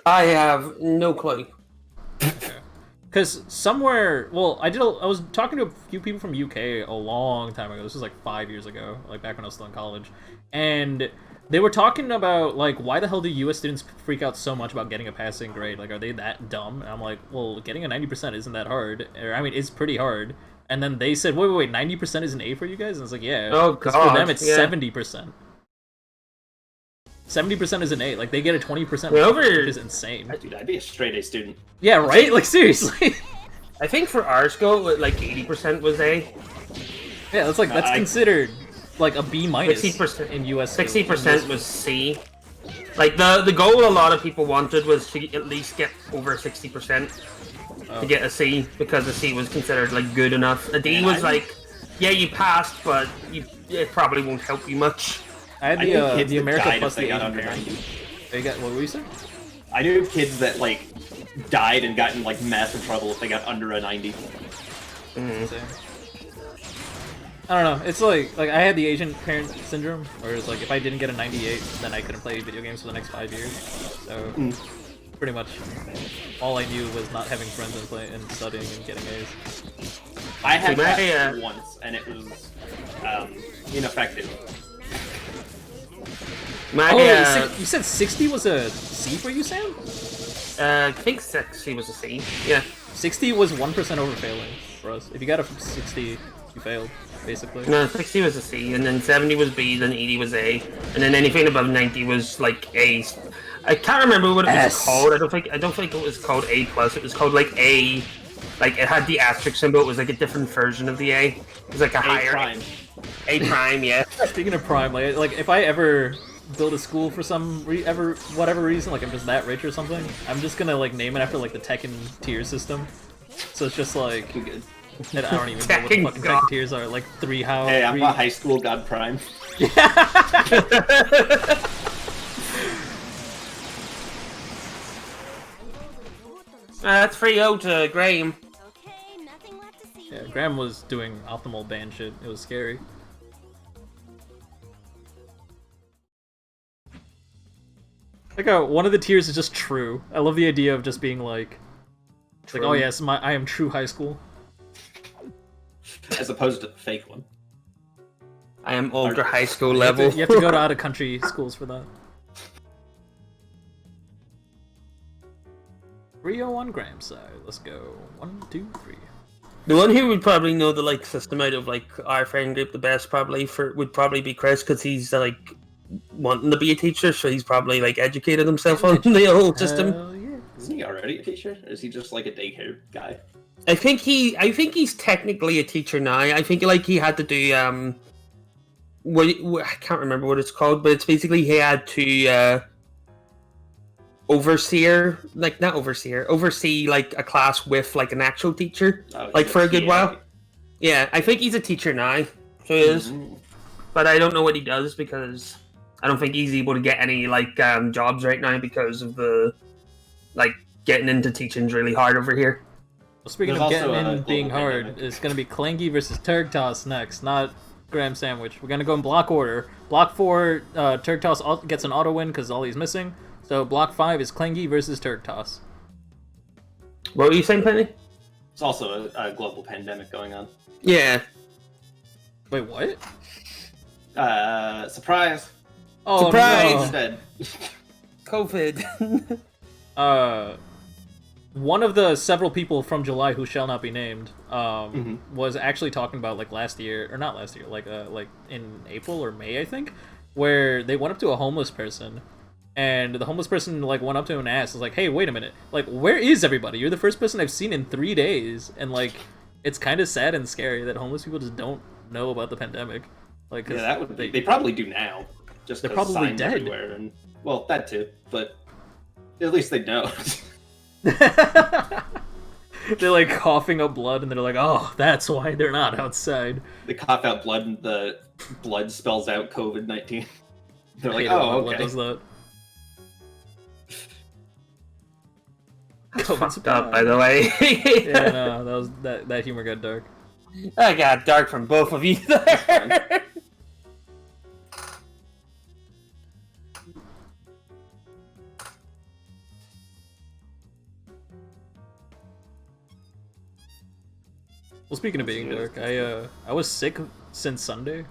I have no clue. Because somewhere, well, I was talking to a few people from UK a long time ago. This was like 5 years ago, like back when I was still in college, and they were talking about like why the hell do US students freak out so much about getting a passing grade? Like, are they that dumb? And I'm like, well, getting a 90% isn't that hard. Or, I mean, it's pretty hard. And then they said, wait, 90% is an A for you guys? And it's like, yeah. Oh 'Cause god. for them, it's yeah. 70%. 70% is an A. Like, they get a 20%, Over- which is insane. Dude, I'd be a straight A student. Yeah, right? Like, seriously. I think for our school, like 80% was A. Yeah, that's considered like a B minus 60% in US. 60% was C. Like the goal a lot of people wanted was to at least get over 60% to get a C, because a C was considered like good enough. A D was like, yeah, you passed, but it probably won't help you much. I had the America plus the got Asian under parent. 90. They got, what were you saying? I knew kids that like died and got in like massive trouble if they got under a 90. I don't know. It's like I had the Asian parent syndrome, where it's like if I didn't get a 98, then I couldn't play video games for the next 5 years. So pretty much all I knew was not having friends and studying and getting A's. I had that once, and it was ineffective. You said 60 was a C for you, Sam? I think 60 was a C. Yeah. 60 was 1% over failing for us. If you got a 60, you failed, basically. No, 60 was a C, and then 70 was B, then 80 was A, and then anything above 90 was like A. I can't remember what it was called. I don't think it was called A plus. It was called like A. Like it had the asterisk symbol. It was like a different version of the A. It was like a higher prime. A prime, yeah. Speaking of prime, like if I ever build a school for whatever reason, like I'm just that rich or something, I'm just gonna like name it after like the Tekken tier system. So it's just like I don't even know what the fucking Tekken tiers are. Like Hey, I'm a high school god prime. That's 3-0 to Graham. Yeah, Graham was doing optimal band shit. It was scary. Like one of the tiers is just true. I love the idea of just being like, oh yes, I am true high school. As opposed to the fake one. I am older high school level. You have to go to out of country schools for that. 301 Graham's side. Let's go. 1, 2, 3. The one who would probably know the like system out of like our friend group the best would probably be Chris, because he's like wanting to be a teacher, so he's probably like educated himself on the whole system. Yeah. Isn't he already a teacher? Or is he just like a daycare guy? I think he's technically a teacher now. I think like he had to do I can't remember what it's called, but it's basically he had to oversee like a class with like an actual teacher, like for a good while. Yeah, I think he's a teacher now, so he is. But I don't know what he does, because I don't think he's able to get any like jobs right now because of the like getting into teaching's really hard over here. Well, speaking of getting in being hard, it's gonna be Clangy versus Turg Toss next, not Graham Sandwich. We're gonna go in block order. Block 4, Turg Toss gets an auto win because Ollie's missing. So block 5 is Clangy versus Turg Toss. What were you saying, Penny? It's also a global pandemic going on. Yeah. Wait, what? Surprise! Oh, Surprise! no. Instead. COVID. One of the several people from July who shall not be named was actually talking about like last year, or not last year, like in April or May, I think, where they went up to a homeless person, and the homeless person like went up to him and asked, was like, "Hey, wait a minute, like where is everybody? You're the first person I've seen in 3 days," and like it's kind of sad and scary that homeless people just don't know about the pandemic. Like, yeah, that would they probably do now. Just they're probably dead. Everywhere and well, that too, but at least they know. They're like coughing up blood, and they're like, "Oh, that's why they're not outside." They cough out blood, and the blood spells out COVID-19. They're like, I hate it when "Oh, blood okay." does that. That's fucked up, by the way. Yeah, no, that humor got dark. I got dark from both of you there. Well, speaking of being dark, I was sick since Sunday.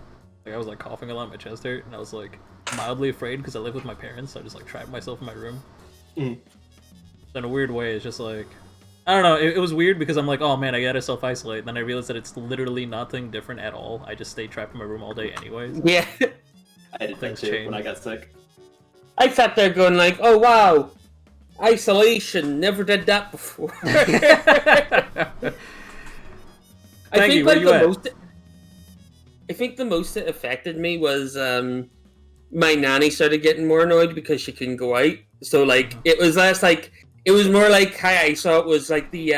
Like I was like coughing a lot, my chest hurt, and I was like mildly afraid because I live with my parents. So I just like trapped myself in my room. In a weird way, it's just like I don't know. It was weird because I'm like, oh man, I gotta self-isolate. Then I realized that it's literally nothing different at all. I just stay trapped in my room all day anyways. Yeah. I did that too when I got sick. I sat there going like, oh wow, isolation, never did that before. I think the most that affected me was my nanny started getting more annoyed because she couldn't go out. So like it was less like it was more like how I saw it was like the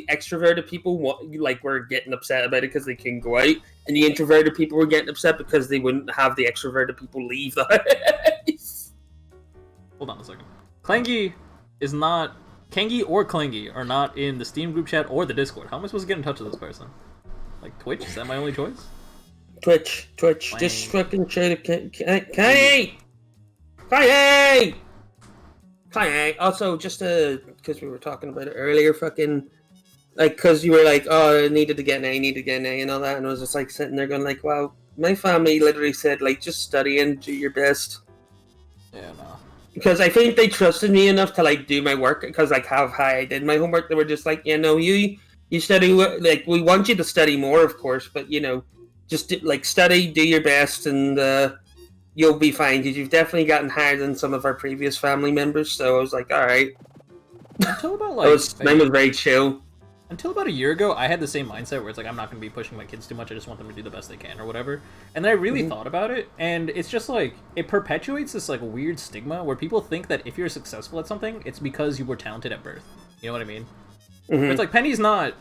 extroverted people were getting upset about it because they couldn't go out, and the introverted people were getting upset because they wouldn't have the extroverted people leave the house. Hold on a second. Kengi or Clangy are not in the Steam group chat or the Discord. How am I supposed to get in touch with this person? Like Twitch? Is that my only choice? Twitch. Clang. Just fucking try to Kanye! Also, just because we were talking about it earlier, fucking, like, because you were like, oh, I needed to get an A, and all that, and I was just, like, sitting there going, like, wow, my family literally said, like, just study and do your best. Yeah, no. Because I think they trusted me enough to, like, do my work, because, like, how I did my homework, they were just like, yeah, no, you study, like, we want you to study more, of course, but, you know, just, like, study, do your best, and, you'll be fine, because you've definitely gotten higher than some of our previous family members, so I was like, alright. Until about, like... Mine was very chill. Until about a year ago, I had the same mindset where it's like, I'm not going to be pushing my kids too much, I just want them to do the best they can, or whatever. And then I really thought about it, and it's just like, it perpetuates this, like, weird stigma where people think that if you're successful at something, it's because you were talented at birth. You know what I mean? It's like, Penny's not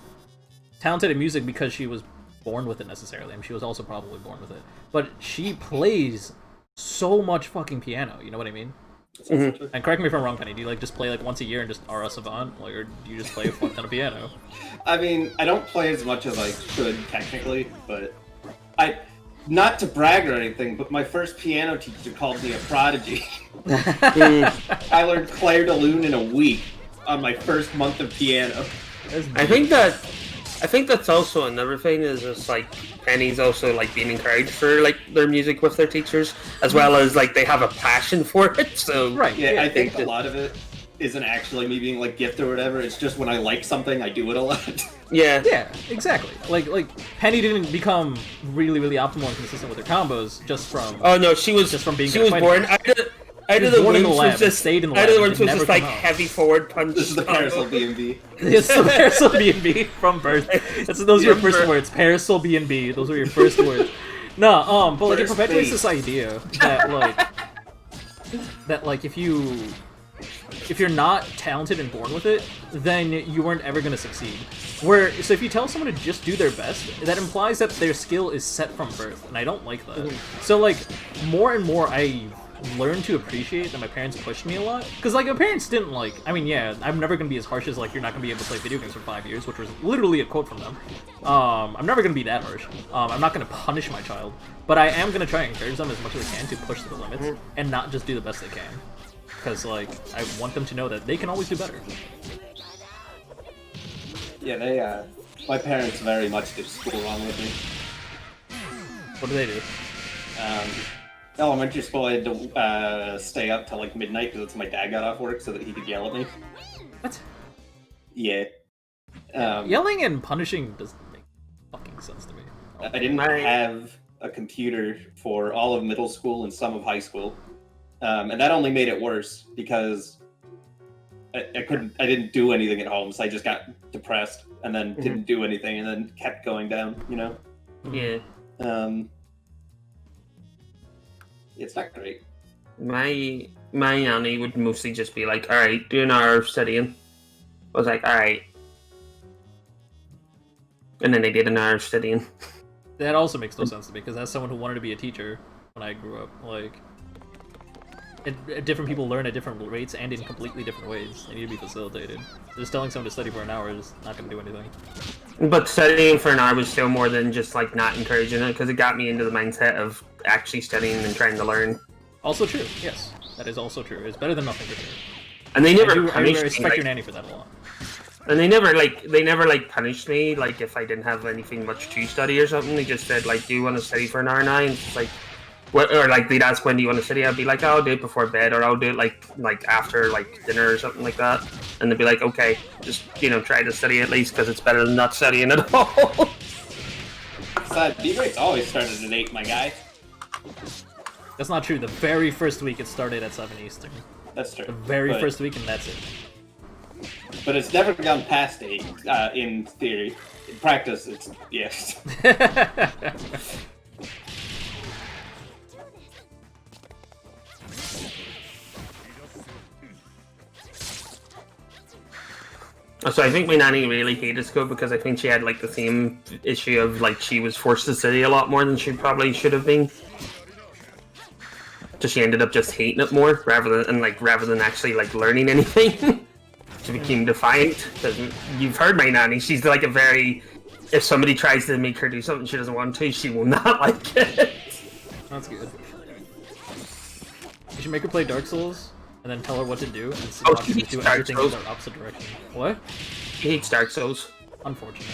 talented at music because she was born with it, necessarily. I mean, she was also probably born with it. But she plays so much fucking piano, you know what I mean? And correct me if I'm wrong, Penny, do you like just play like once a year and just are a savant, like, or do you just play a fuck ton of piano? I mean, I don't play as much as I could technically, but not to brag or anything, but my first piano teacher called me a prodigy. I learned Clair de Lune in a week on my first month of piano. I think that's also another thing is just like Penny's also like being encouraged for like their music with their teachers, as well as like they have a passion for it. So right, yeah, I think a lot of it isn't actually me being like gifted or whatever. It's just when I like something, I do it a lot. Yeah, exactly. Like Penny didn't become really, really optimal and consistent with her combos just from. Oh no, she was just from being. She was born. Out of the ones was just stayed in the lab. Out of the ones was just like heavy forward punch. This is the Parasol B&B. It's the Parasol B&B from birth. Those are your first words. Parasol B&B. Those were your first words. No, but like it perpetuates this idea that like if you're not talented and born with it, then you weren't ever gonna succeed. So if you tell someone to just do their best, that implies that their skill is set from birth, and I don't like that. So like more and more I learn to appreciate that my parents pushed me a lot, because like my parents didn't like, I mean, yeah, I'm never gonna be as harsh as like you're not gonna be able to play video games for 5 years, which was literally a quote from them. I'm never gonna be that harsh. I'm not gonna punish my child, but I am gonna try and encourage them as much as I can to push the limits and not just do the best they can, because like I want them to know that they can always do better. Yeah, my parents very much did school wrong with me. What do they do? Elementary school, I had to stay up till like midnight because my dad got off work so that he could yell at me. What? Yeah. Yelling and punishing doesn't make fucking sense to me. I didn't have a computer for all of middle school and some of high school, and that only made it worse because I didn't do anything at home, so I just got depressed and then didn't do anything and then kept going down, you know? Yeah. It's not great. My nanny would mostly just be like, alright, do an hour of studying. I was like, alright. And then they did an hour of studying. That also makes no sense to me, because as someone who wanted to be a teacher when I grew up, like, different people learn at different rates and in completely different ways. They need to be facilitated. Just telling someone to study for an hour is not going to do anything. But studying for an hour was still more than just like not encouraging it, because it got me into the mindset of actually studying and trying to learn. Also true, yes. That is also true. It's better than nothing for sure. And they never I punished respect me, your nanny for that a lot. And they never punished me, like, if I didn't have anything much to study or something. They just said, like, do you want to study for an hour now? And it's like, or like they'd ask, when do you want to study? I'd be like, oh, I'll do it before bed, or I'll do it like after like dinner or something like that. And they'd be like, okay, just, you know, try to study at least, because it's better than not studying at all. B-Grades always started at 8, my guy. That's not true. The very first week it started at 7 Eastern. That's true. The very first week, and that's it. But it's never gone past 8 in theory. In practice, it's yes. So I think my nanny really hated school because I think she had like the same issue of like she was forced to study a lot more than she probably should have been. So she ended up just hating it more rather than actually like learning anything. She became defiant. Because you've heard my nanny; she's like a very. If somebody tries to make her do something she doesn't want to, she will not like it. That's good. You should make her play Dark Souls, and then tell her what to do, and see Oh, watch her do everything in the opposite direction. What? She hates Dark Souls. Unfortunate.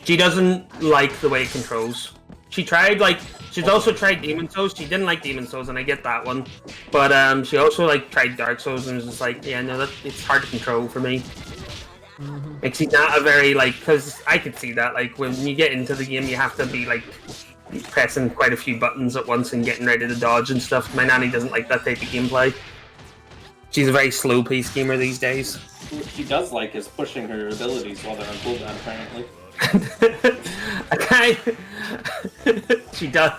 She doesn't like the way it controls. She tried she's also tried Demon Souls. She didn't like Demon Souls, and I get that one. But she also tried Dark Souls and was just like, yeah, no, it's hard to control for me. Mm-hmm. Like she's not a very because I could see that when you get into the game, you have to be pressing quite a few buttons at once and getting ready to dodge and stuff. My nanny doesn't like that type of gameplay. She's a very slow-paced gamer these days. What she does like is pushing her abilities while they're on cooldown, apparently. She does.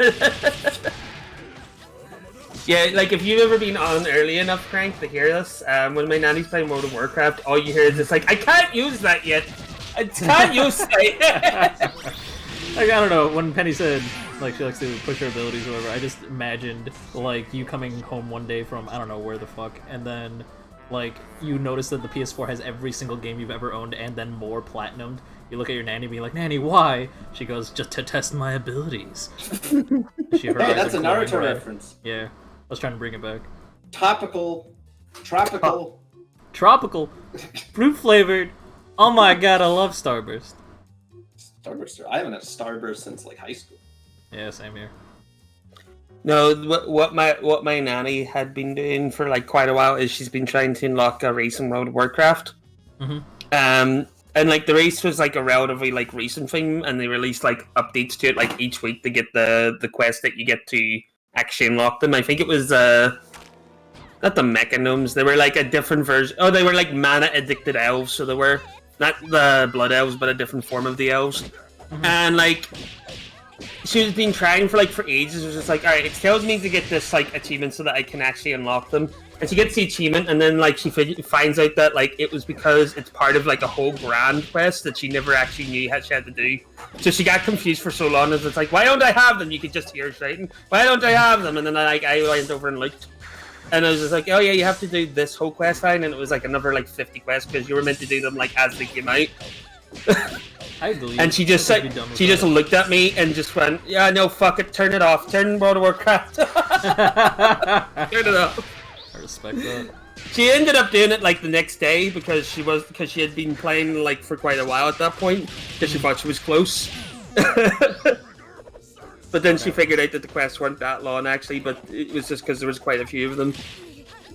Yeah, if you've ever been on early enough, Crank, to hear this, when my nanny's playing World of Warcraft, all you hear is just I can't use that yet. I can't use that. I don't know, when Penny said, she likes to push her abilities or whatever, I just imagined, you coming home one day from, I don't know where the fuck, and then, you notice that the PS4 has every single game you've ever owned and then more platinumed. You look at your nanny and be like, Nanny, why? She goes, just to test my abilities. Hey, that's a Naruto reference. Yeah, I was trying to bring it back. Topical. Tropical. Tropical. Fruit-flavored. Oh my god, I love Starburst. Starburst? I haven't had Starburst since, high school. Yeah, same here. No, what my nanny had been doing for quite a while is she's been trying to unlock a race in World of Warcraft. Mm-hmm. And the race was a relatively recent thing, and they released updates to it each week to get the quest that you get to actually unlock them. I think it was not the Mechanomes. They were a different version. Oh, they were mana addicted elves, so they were not the blood elves, but a different form of the elves. Mm-hmm. And she's been trying for ages. It was just alright, it tells me to get this achievement so that I can actually unlock them. And she gets the achievement, and then she finds out that it was because it's part of a whole grand quest that she never actually knew she had to do. So she got confused for so long as it's why don't I have them? You could just hear her shouting, why don't I have them? And then I went over and looked, and I was just oh yeah, you have to do this whole quest line, and it was another 50 quests because you were meant to do them as they came out. I believe. And she just looked at me and just went, yeah, no, fuck it, turn it off, turn World of Warcraft. Turn it off. I respect that. She ended up doing it the next day because she had been playing for quite a while at that point because she thought she was close. But then she figured out that the quests weren't that long actually, but it was just because there was quite a few of them.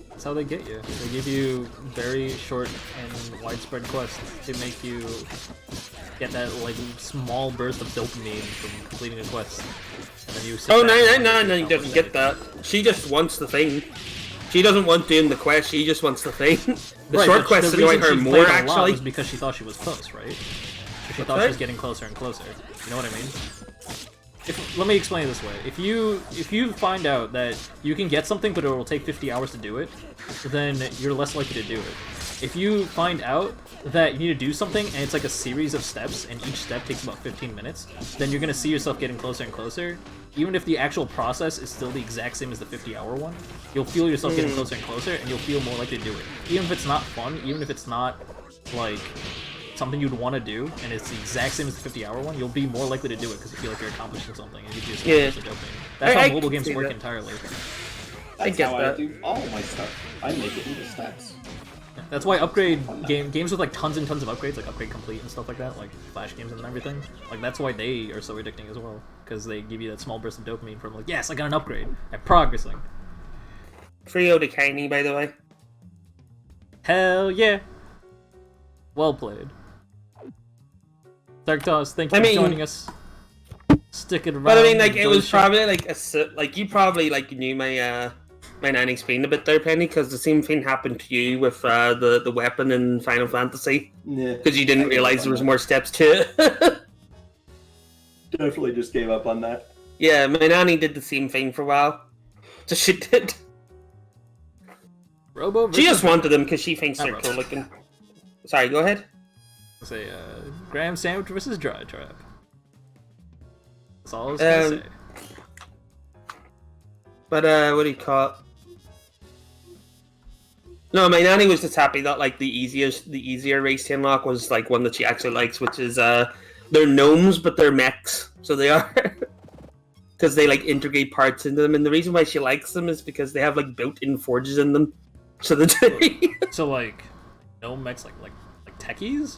That's how they get you. They give you very short and widespread quests to make you get that small burst of dopamine from completing a quest. And then you sit no, he doesn't get that. She just wants the thing. She doesn't want doing the quest, she just wants the thing. The short quests annoy her more, actually. Was because she thought she was close, right? She thought she was getting closer and closer. You know what I mean? Let me explain it this way. If you find out that you can get something but it will take 50 hours to do it, then you're less likely to do it. If you find out that you need to do something and it's a series of steps and each step takes about 15 minutes, then you're going to see yourself getting closer and closer. Even if the actual process is still the exact same as the 50-hour one, you'll feel yourself getting closer and closer, and you'll feel more likely to do it. Even if it's not fun, even if it's not, something you'd want to do, and it's the exact same as the 50-hour one, you'll be more likely to do it because you feel like you're accomplishing something, and you feel yourself dopamine. That's how mobile games work entirely. That's how I do all my stuff. I make it into steps. That's why games with tons and tons of upgrades, Upgrade Complete and stuff like that, Flash games and everything, that's why they are so addicting as well, because they give you that small burst of dopamine from yes, I got an upgrade, I'm progressing. Frio de Kiny, by the way. Hell yeah. Well played. Dark Toss, thank you for joining us. stick it around. But I mean, like, it was shit. probably like you probably like knew my nanny's pain a bit there, Penny, because the same thing happened to you with the weapon in Final Fantasy. Yeah. Because you didn't realize there was more steps to it. Definitely just gave up on that. Yeah, my nanny did the same thing for a while. So she did. Robo She just wanted them because she thinks they're cool looking. Sorry, go ahead. Say, Graham Sandwich versus Dry Trap. That's all I was gonna say. But what do you call it? No, my nanny was just happy that like the easier race to unlock was like one that she actually likes, which is they're gnomes but they're mechs, so they are because they like integrate parts into them, and the reason why she likes them is because they have like built-in forges in them. So so like gnome mechs like techies?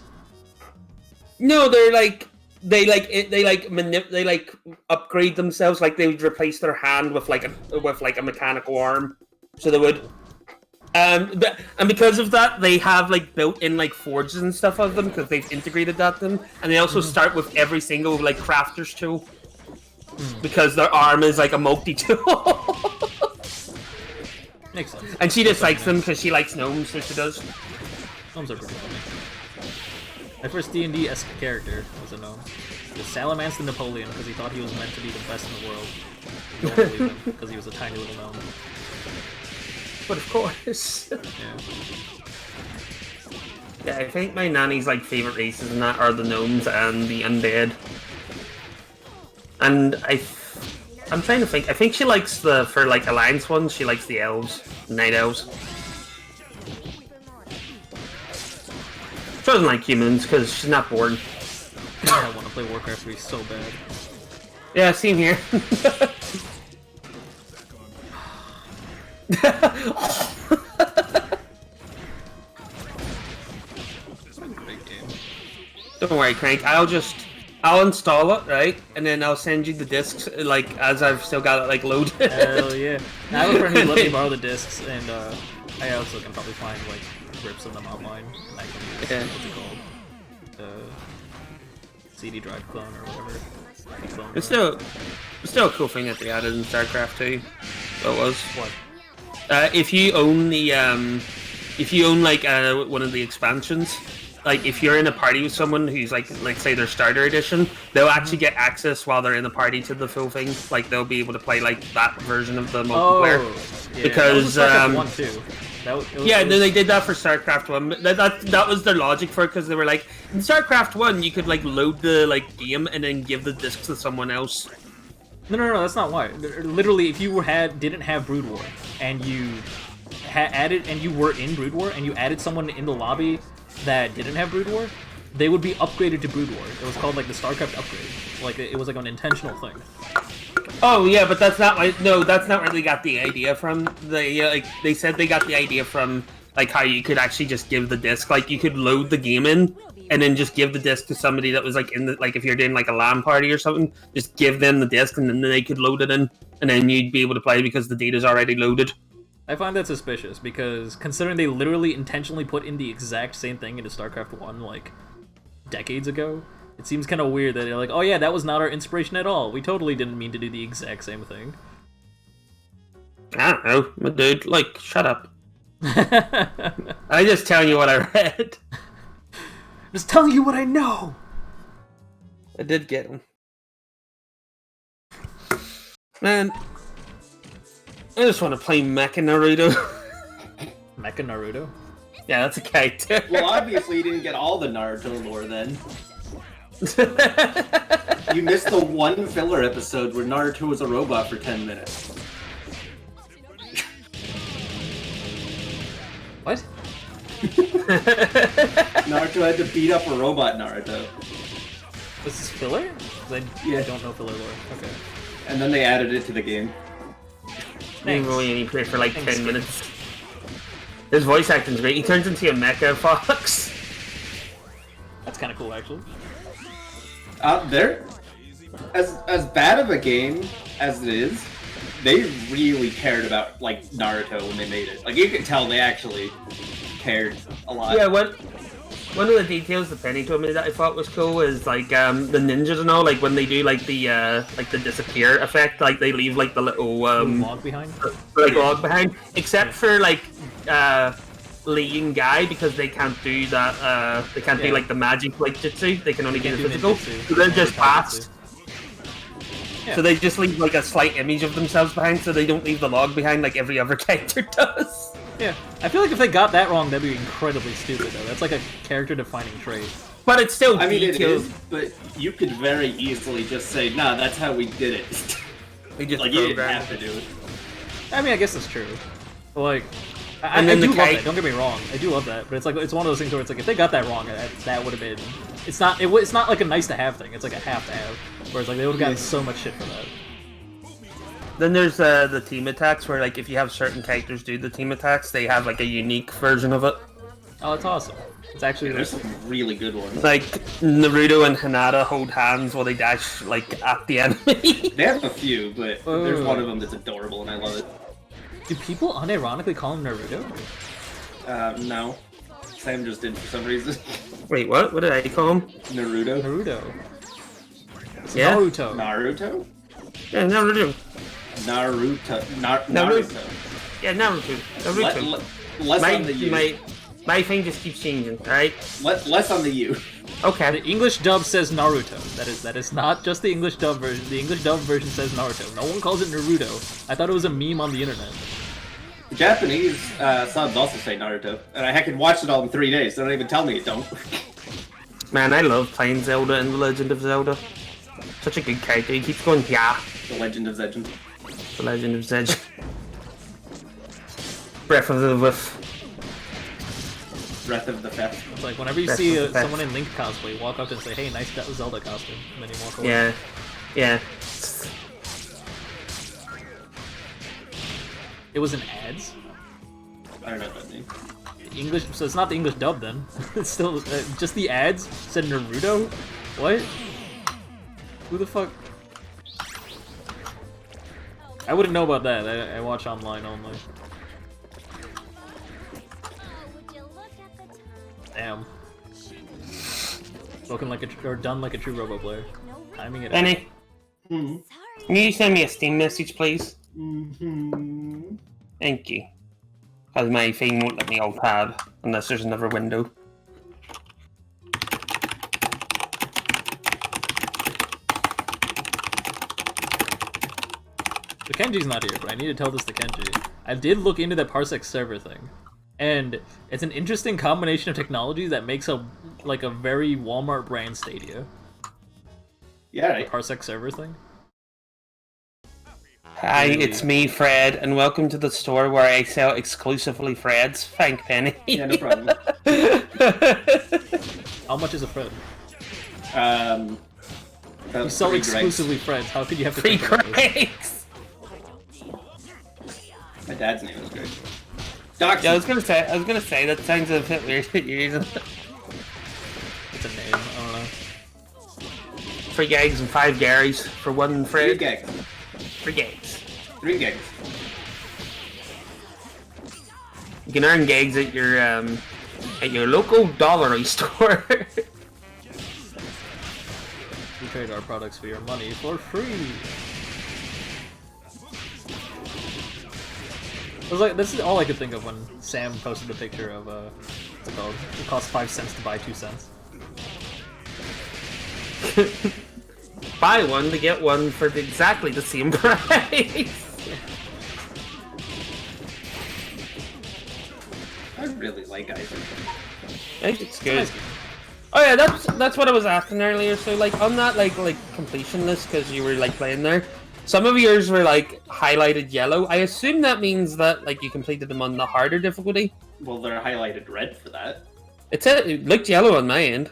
No, they're like they upgrade themselves, like they would replace their hand with like a mechanical arm. So they would. And because of that, they have like built-in like forges and stuff of them because they've integrated that them, and they also start with every single like crafter's tool because their arm is like a multi-tool. Makes sense. And she just likes them because she likes gnomes, so she does. Gnomes are pretty funny. My first D&D-esque character was a gnome. He was Salamence the Napoleon because he thought he was meant to be the best in the world. Don't believe him because he was a tiny little gnome. But of course. Yeah. Yeah, I think my nanny's like favorite races in that are the gnomes and the undead. And I'm trying to think. I think she likes for like alliance ones. She likes the elves, night elves. She doesn't like humans because she's not born. I want to play Warcraft 3 so bad. Yeah, same here. Great game. Don't worry, Crank. I'll install it, right? And then I'll send you the discs, like, as I've still got it, like, loaded. Hell yeah. Now I have a friend who let me borrow the discs, and I also can probably find, like, rips of them online. And I can use, what's it called? CD drive clone or whatever. It's still a cool thing that they added in StarCraft 2. What was? What? If you own like one of the expansions, like if you're in a party with someone who's like say their starter edition, they'll actually get access while they're in the party to the full thing. Like they'll be able to play like that version of the multiplayer. Oh, yeah. Because that was StarCraft 1 too. They did that for StarCraft 1. That was their logic for it, because they were like, in StarCraft 1 you could like load the like game and then give the disc to someone else. No, that's not why. Literally, if you didn't have Brood War, and you added, and you were in Brood War, and you added someone in the lobby that didn't have Brood War, they would be upgraded to Brood War. It was called like the StarCraft upgrade. Like it was like an intentional thing. Oh yeah, but that's not where they got the idea from. They said they got the idea from like how you could actually just give the disc, like you could load the game in and then just give the disc to somebody that was like in the, like if you're doing like a LAN party or something, just give them the disc and then they could load it in and then you'd be able to play because the data's already loaded. I find that suspicious because considering they literally intentionally put in the exact same thing into StarCraft 1 like decades ago, it seems kind of weird that they're like, oh yeah, that was not our inspiration at all. We totally didn't mean to do the exact same thing. I don't know, my dude, like, shut up. I just telling you what I read. Just telling you what I know. I did get him. Man, I just want to play Mecha Naruto. Mecha Naruto? Yeah, that's a character. Well, obviously you didn't get all the Naruto lore then. You missed the one filler episode where Naruto was a robot for 10 minutes. What? Naruto had to beat up a robot Naruto. This is filler? I don't know filler lore. Okay. And then they added it to the game. He only played for like 10 minutes. His voice acting's great. He turns into a mecha fox. That's kind of cool, actually. They're as bad of a game as it is. They really cared about like Naruto when they made it. Like you could tell they actually cared a lot. Yeah, One of the details that Penny told me that I thought was cool is like the ninjas and all, like when they do like the disappear effect, like they leave like the little log behind. Log behind, except for like Lee and Guy, because they can't do that. They can't do like the magic like jutsu. They can only do the physical. So they're just fast. Yeah. So they just leave like a slight image of themselves behind, so they don't leave the log behind like every other character does. Yeah, I feel like if they got that wrong, that'd be incredibly stupid, though. That's like a character-defining trait. But it's still I mean, it is, but you could very easily just say, nah, that's how we did it. We just like, you didn't have to do it. I mean, I guess that's true. But, like, I do love that, don't get me wrong. I do love that, but it's like, it's one of those things where it's like, if they got that wrong, that would have been... It's not like a nice-to-have thing, it's like a have-to-have. Whereas, like, they would have gotten so much shit for that. Then there's the team attacks, where like if you have certain characters do the team attacks, they have like a unique version of it. Oh, that's awesome. It's actually there's some really good ones. Like Naruto and Hinata hold hands while they dash like at the enemy. They have a few, but there's one of them that's adorable and I love it. Do people unironically call him Naruto? No. Sam just did for some reason. Wait, what? What did I call him? Naruto. Naruto. It's yeah. Naruto. Naruto? Yeah, Naruto. Naruto. Naruto. Yeah, Naruto. Less on the U. My thing just keeps changing, alright? Less on the U. Okay. The English dub says Naruto. That is not just the English dub version. The English dub version says Naruto. No one calls it Naruto. I thought it was a meme on the internet. The Japanese subs also say Naruto, and I can watch it all in 3 days. They don't even tell me it don't. Man, I love playing Zelda and The Legend of Zelda. Such a good character. He keeps going, yeah. The Legend of Zelda. The Legend of Zelda. Breath of the Whiff. Breath of the Fest. It's like whenever you see someone in Link cosplay, walk up and say, "Hey, nice Zelda costume," and then you walk away. Yeah, yeah. It was in ads. I don't know what that means. English, so it's not the English dub then. It's still just the ads said Naruto. What? Who the fuck? I wouldn't know about that. I watch online only. Damn. Spoken like or done like a true Robo player. Timing it. Benny. Can you send me a Steam message, please? Thank you. Because my thing won't let me alt tab unless there's another window. So Kenji's not here, but I need to tell this to Kenji. I did look into that Parsec server thing, and it's an interesting combination of technology that makes a very Walmart brand Stadia. Yeah, the Parsec server thing. Hi, it's me, Fred, and welcome to the store where I sell exclusively Freds. Thank Penny. Yeah, no problem. How much is a Fred? You sell exclusively Freds. How could you have to free Gr8s? My dad's name is Greg. Yeah, I was gonna say that sounds a bit weird. It's a name. I don't know. 3 gags and 5 Garys for 1 Fred. 3 gags. 3 gags. 3 gags. You can earn gags at your local dollary store. We trade our products for your money for free. It was like, this is all I could think of when Sam posted a picture of what's it called? It costs 5 cents to buy 2 cents. Buy one to get one for exactly the same price. I really like Isaac. I think it's good. Oh yeah, that's what I was asking earlier. So like on that like completion list, because you were like playing there, some of yours were like highlighted yellow. I assume that means that like you completed them on the harder difficulty. Well, they're highlighted red for that. It looked yellow on my end.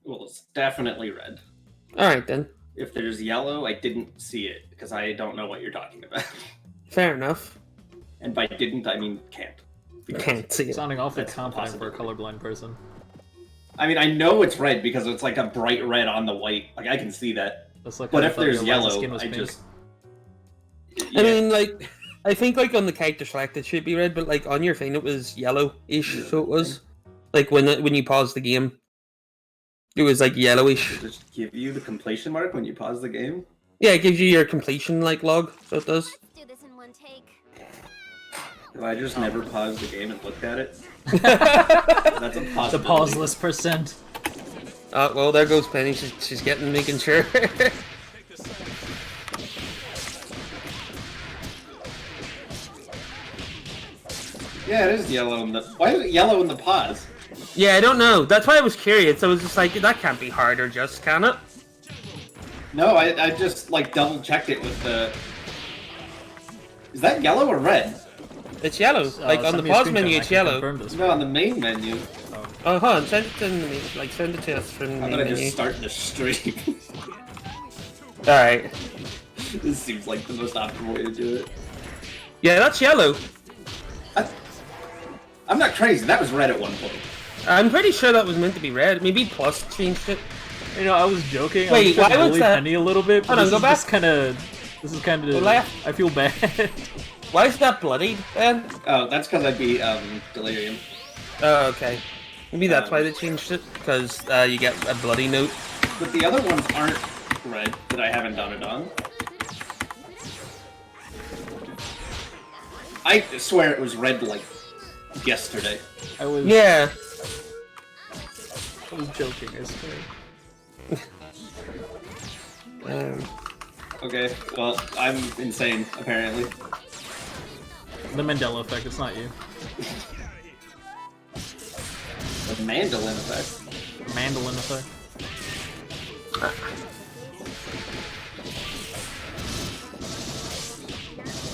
Well, it's definitely red. Alright then. If there's yellow, I didn't see it, because I don't know what you're talking about. Fair enough. And by didn't, I mean can't. You can't see it. Sounding awfully confident for a colorblind person. I mean, I know it's red because it's like a bright red on the white. Like, I can see that. Like but if there's yellow, I just... Yeah. I mean, like, I think like on the character select it should be red, but like on your thing it was yellow-ish, so it was. Like when you pause the game, it was like yellowish. Does it give you the completion mark when you pause the game? Yeah, it gives you your completion like log, so it does. Let's do this in one take. Have I just never paused the game and looked at it? That's a possibility. The pauseless percent. Well, there goes Penny. She's making sure. Yeah, it is yellow in the... Why is it yellow in the pause? Yeah, I don't know. That's why I was curious. I was just like, that can't be harder, just can it? No, I just, like, double-checked it with the... Is that yellow or red? It's yellow. Like, on the pause menu, it's yellow. No, on the main menu. Oh, hold on. Send it to me. Like, send it to us from the I'm main gonna menu. just start the stream. Alright. This seems like the most optimal way to do it. Yeah, that's yellow. I'm not crazy. That was red at one point. I'm pretty sure that was meant to be red. Maybe Plus changed it. You know, I was joking. Wait, I was trying to why was bully that? Penny a little bit. But Hold on, this go is back. just kind of. This is kind of. left. I feel bad. Why is that bloodied, Ben? Oh, that's because I beat Delirium. Oh, okay. Maybe that's why they changed it, because you get a bloody note. But the other ones aren't red that I haven't done it on. I swear it was red like yesterday. I was. Yeah. I was joking. I swear. Okay, well, I'm insane, apparently. The Mandela effect. It's not you. The mandolin effect. Mandolin effect.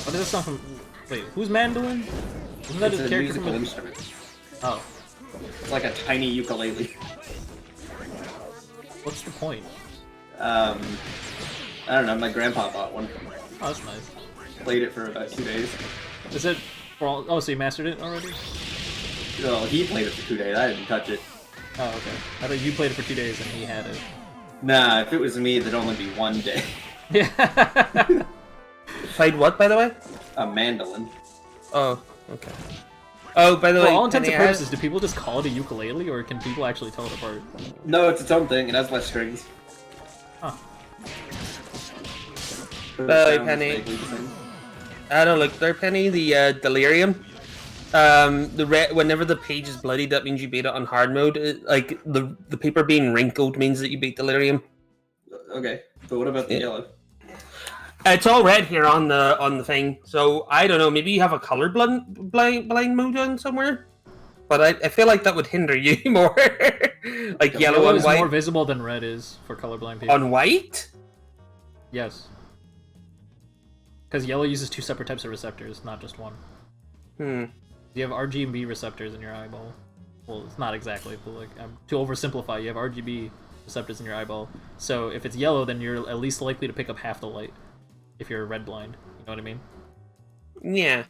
What is this song from? Wait, who's Mandolin? Isn't that It's his a character musical from? instrument. Oh, It's like a tiny ukulele. what's the point? I don't know, my grandpa bought one. Oh, that's nice. Played it for about 2 days. Is it for all? Oh, so you mastered it already? Well, he played it for 2 days, I didn't touch it. Oh, okay. I thought you played it for 2 days and he had it. Nah, if it was me, it'd only be 1 day. Yeah. Played what, by the way? A mandolin. Oh, okay. Oh, by the For way, all intents and Penny, purposes, do people just call it a ukulele, or can people actually tell it apart? No, it's its own thing, it has less strings. Huh. But it Bye, sounds Penny. vaguely the same. I don't look there, Penny. The delirium. The red. Whenever the page is bloody, that means you beat it on hard mode. Like the paper being wrinkled means that you beat delirium. Okay, but what about the yellow? It's all red here on the thing. So I don't know. Maybe you have a color blind mode on somewhere. But I feel like that would hinder you more. Like yellow on is white. more visible than red is for colorblind people. On white? Yes. Because yellow uses 2 separate types of receptors, not just one. You have RGB receptors in your eyeball. Well, it's not exactly, but like to oversimplify, you have RGB receptors in your eyeball. So if it's yellow, then you're at least likely to pick up half the light. If you're red blind, you know what I mean? Yeah.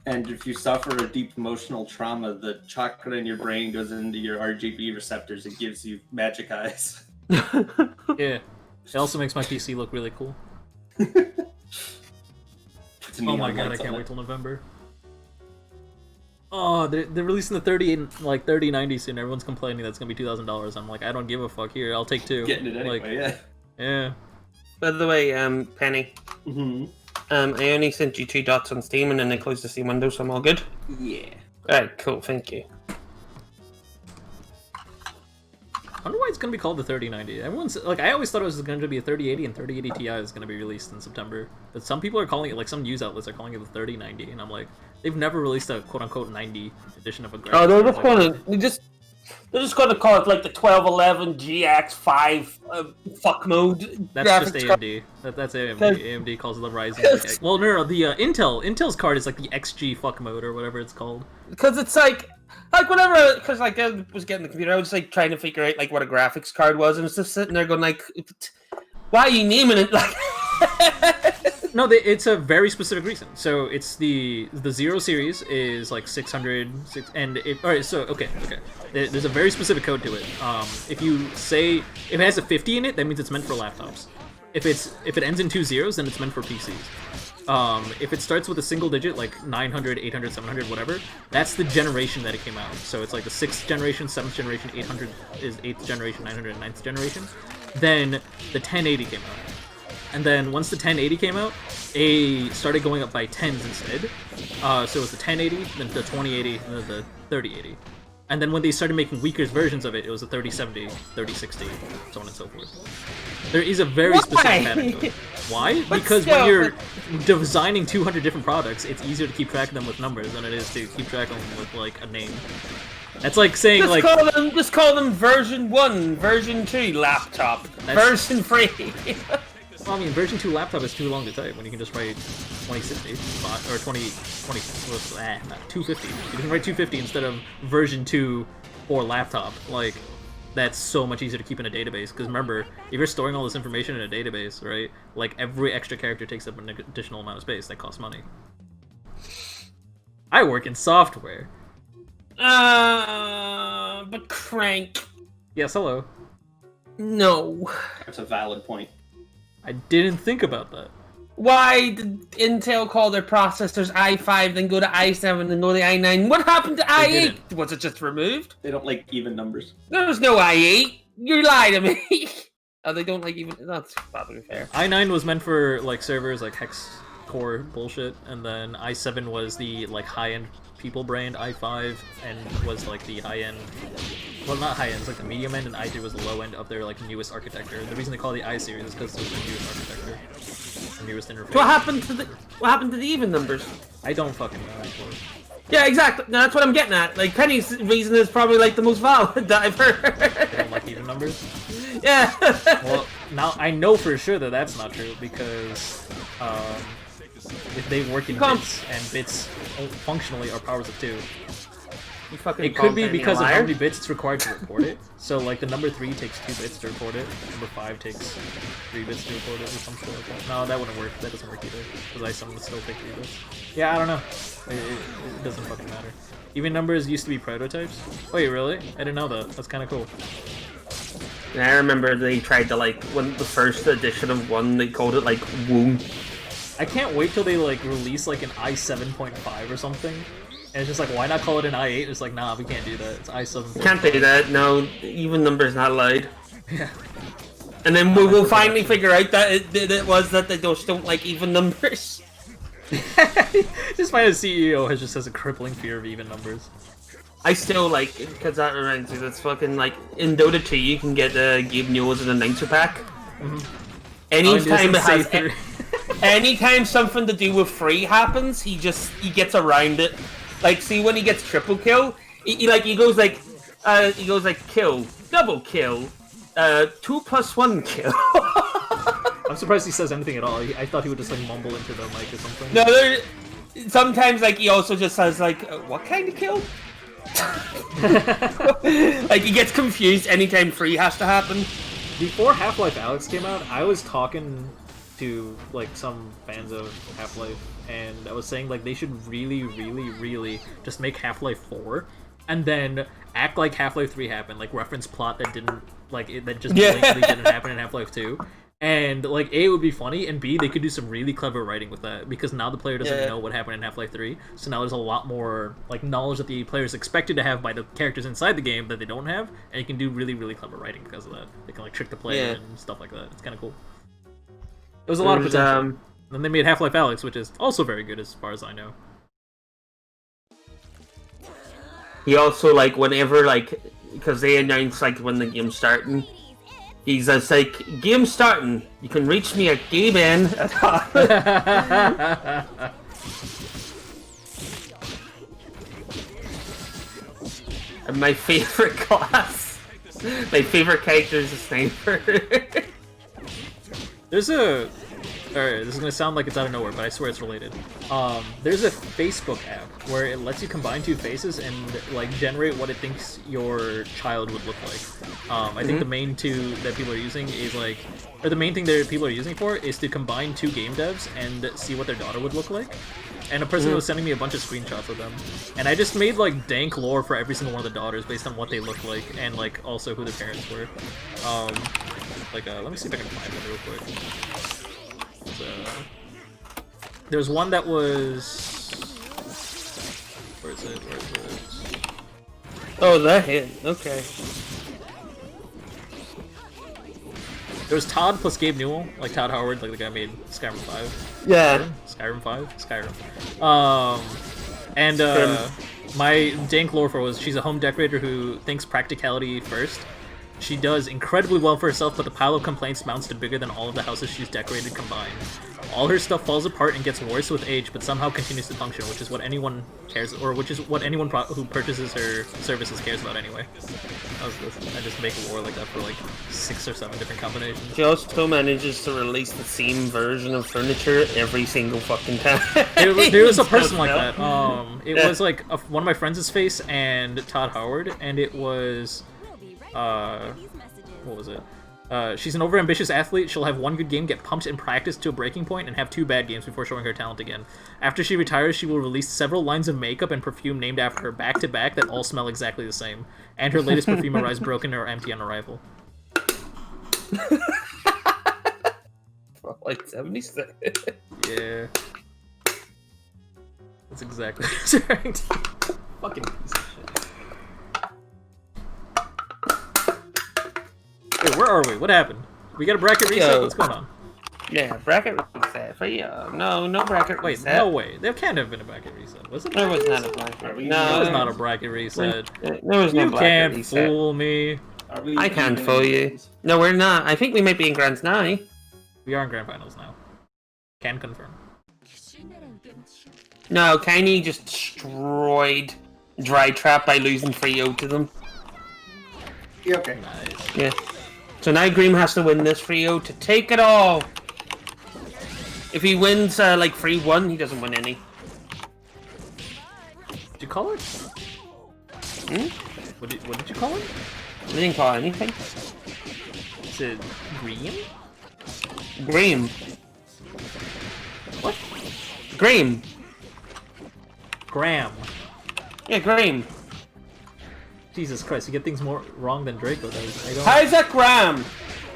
And if you suffer a deep emotional trauma, the chakra in your brain goes into your RGB receptors and gives you magic eyes. Yeah. It also makes my PC look really cool. Oh my god, I can't wait till November. Oh, they're releasing the 3090 soon. Everyone's complaining that's gonna be $2,000. I'm like, I don't give a fuck. Here, I'll take 2. Getting it anyway, like, yeah. Yeah. By the way, Penny. Mm-hmm. I only sent you 2 dots on Steam and then I closed the Steam window, so I'm all good. Yeah. Alright, cool, thank you. I wonder why it's gonna be called the 3090. Everyone's like, I always thought it was going to be a 3080 and 3080 Ti is gonna be released in September. But some people are calling it, like some news outlets are calling it the 3090, and I'm like, they've never released a quote-unquote 90 edition of a graphics Oh, they're card. just gonna call it like the 1211 GX5 fuck mode. That's just graphics card. AMD. That's AMD. AMD calls it the Ryzen. Like, well, no, the Intel's card is like the XG fuck mode or whatever it's called. Because it's like whenever, because like I was getting the computer, I was like trying to figure out like what a graphics card was, and it's just sitting there going like, why are you naming it like? No, it's a very specific reason. So it's the 0 series is like 600, and all right. So okay. There's a very specific code to it. If you say if it has a 50 in it, that means it's meant for laptops. If it ends in 2 zeros, then it's meant for PCs. if it starts with a single digit, like 900, 800, 700, whatever, that's the generation that it came out. So it's like the 6th generation, 7th generation, 800 is 8th generation, 900 is 9th generation. Then the 1080 came out. And then once the 1080 came out, it started going up by 10s instead. So it was the 1080, then the 2080, and then the 3080. And then when they started making weaker versions of it, it was the 3070, 3060, so on and so forth. There is a very specific pattern to it. Why? Because when you're designing 200 different products, it's easier to keep track of them with numbers than it is to keep track of them with, like, a name. That's like saying, just call them version 1, version 2 laptop, version 3. Well, I mean, version 2 laptop is too long to type when you can just write 2060, or 250. You can write 250 instead of version 2 or laptop. Like, that's so much easier to keep in a database, because remember, if you're storing all this information in a database, right, like, every extra character takes up an additional amount of space that costs money. I work in software. But Crank. Yes, hello. No. That's a valid point. I didn't think about that. Why did Intel call their processors i5, then go to i7, then go to i9? What happened to i8? Was it just removed? They don't like even numbers. There was no i8. You lied to me. Oh, they don't like even... That's probably fair. i9 was meant for, like, servers, like, hex core bullshit, and then i7 was the, like, high-end people brand, i5, and was, like, the high-end... Well, not high-end, it's like the medium end, and i3 was the low end of their, like, newest architecture. The reason they call it the i-series is because it was the newest architecture. The newest interface. What happened to the even numbers? I don't fucking know, actually. Yeah, exactly. No, that's what I'm getting at. Like, Penny's reason is probably, like, the most valid that I've heard. They don't like even numbers? Yeah. Well, now I know for sure that that's not true, because, if they work in bits, and bits functionally are powers of 2. It could be because of how many bits it's required to report it. So, like, the number 3 takes 2 bits to report it, number 5 takes 3 bits to report it, or some shit like that. No, that wouldn't work. That doesn't work either, because i7 would still take 3 bits. Yeah, I don't know. It doesn't fucking matter. Even numbers used to be prototypes? Wait, really? I didn't know that. That's kind of cool. And I remember they tried to, like, when the first edition of 1, they called it, like, Womb. I can't wait till they, like, release, like, an i7.5 or something. And it's just like, why not call it an i8? It's like, nah, we can't do that. It's i7. Can't do that. No, even numbers not allowed. Yeah. And then we'll finally figure out that it was that they just don't like even numbers. Just find a CEO just has a crippling fear of even numbers. I still like it because that reminds me. That's fucking like in Dota 2 you can get Gabe Newell's in a Ninja pack. Mm-hmm. Anytime it has anytime something to do with free happens, he gets around it. Like, see when he gets triple kill, he goes like kill, double kill, 2+1 kill. I'm surprised he says anything at all. I thought he would just like mumble into the mic or something. No, sometimes like he also just says like, what kind of kill? Like he gets confused anytime free has to happen. Before Half-Life Alyx came out, I was talking to like some fans of Half-Life, and I was saying like they should really just make Half-Life 4 and then act like Half-Life 3 happened, like reference plot that didn't that just blatantly didn't happen in Half-Life 2. And like A, it would be funny, and B, they could do some really clever writing with that, because now the player doesn't know what happened in Half-Life 3, so now there's a lot more like knowledge that the player is expected to have by the characters inside the game that they don't have, and you can do really clever writing because of that. They can like trick the player and stuff like that. It's kind of cool. It was a lot of potential. Then they made Half-Life Alyx, which is also very good as far as I know. He also like whenever like because they announce like when the game's starting. He's just like, game starting. You can reach me at Gaben. And my favorite class. My favorite character is a sniper. There's a... Alright, this is gonna sound like it's out of nowhere, but I swear it's related. There's a Facebook app where it lets you combine 2 faces and like generate what it thinks your child would look like. I think the main 2 that people are using is like, or the main thing that people are using for is to combine 2 game devs and see what their daughter would look like. And a person was sending me a bunch of screenshots of them, and I just made like dank lore for every single one of the daughters based on what they look like and like also who their parents were. Let me see if I can find it real quick. There's one that was... Where is it? Oh, that hit. Okay. There was Todd plus Gabe Newell, like Todd Howard, like the guy made Skyrim 5. Yeah. Skyrim 5? Skyrim. And my dank lore for was she's a home decorator who thinks practicality first. She does incredibly well for herself, but the pile of complaints mounts to bigger than all of the houses she's decorated combined. All her stuff falls apart and gets worse with age, but somehow continues to function, which is what anyone cares, or which is what anyone who purchases her services cares about anyway. I just make a lore like that for like 6 or 7 different combinations. She also manages to release the same version of furniture every single fucking time. There was a person like that. It was like one of my friends' face and Todd Howard, and it was, what was it? She's an overambitious athlete. She'll have one good game, get pumped in practice to a breaking point, and have 2 bad games before showing her talent again. After she retires, she will release several lines of makeup and perfume named after her back-to-back that all smell exactly the same. And her latest perfume arrives broken or empty on arrival. Like 76. Yeah. That's exactly right. Fucking piece of shit. Wait, where are we? What happened? We got a bracket reset? What's going on? Yeah, bracket reset for you. No bracket Wait, reset. no way. There can't have been a bracket reset. Was it? There was not a bracket reset. No, There was not a bracket reset. There was no You bracket can't reset. fool me. I can't fool you. No, we're not. I think we might be in Grand now. We are in grand finals now. Can confirm. No, Kanye just destroyed Dry Trap by losing 3-0 to them. Yeah, okay. Nice. Yeah. So now Green has to win this 3-0 to take it all. If he wins like 3-1, he doesn't win any. Did you call it? Hmm? What did you call it? I didn't call anything. Is it green? Green. What? Green. Graham. Yeah, Green. Jesus Christ, you get things more wrong than Draco does. I don't... How's that Graham?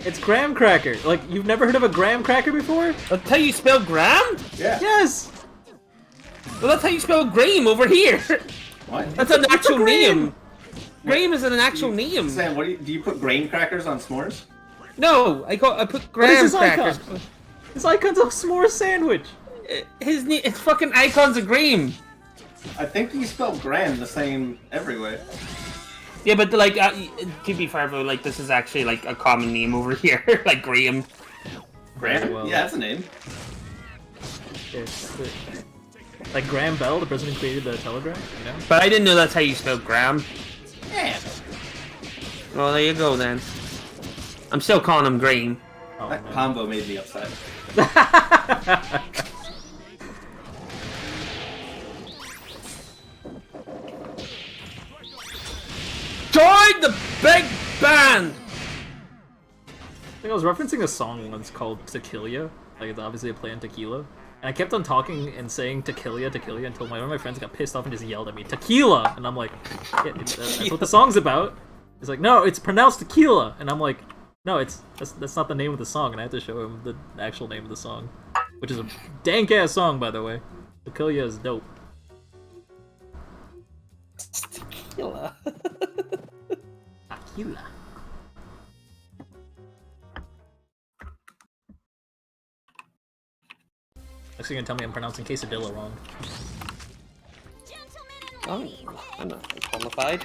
It's graham cracker. Like, you've never heard of a graham cracker before? That's how you spell Graham? Yeah. Yes! Well, that's how you spell Graham over here. What? That's an actual Graham. name. Graham is an actual name. Sam, what do you put grain crackers on s'mores? No, I put What is Graham his crackers. icon? His icon's a s'more sandwich. His name, it's fucking icons of Graham. I think you spell Gran the same everywhere. Yeah, but like, to be fair, though, like this is actually like a common name over here, like Graham. Gran? Well. Yeah, that's a name. Like Graham Bell, the person who created the Telegram, you know? But I didn't know that's how you spell Graham. Yeah. Well, there you go then. I'm still calling him Graham. Oh, That man. combo made me upset. Join the big band! I think I was referencing a song once called Tequila. Like, it's obviously a play on tequila. And I kept on talking and saying tequila until one of my friends got pissed off and just yelled at me, tequila! And I'm like, yeah, that's what the song's about. He's like, no, it's pronounced tequila! And I'm like, no, that's not the name of the song. And I had to show him the actual name of the song. Which is a dank-ass song, by the way. Tequila is dope. Tequila. Tequila. Next, you're gonna tell me I'm pronouncing quesadilla wrong. Oh, I'm not qualified.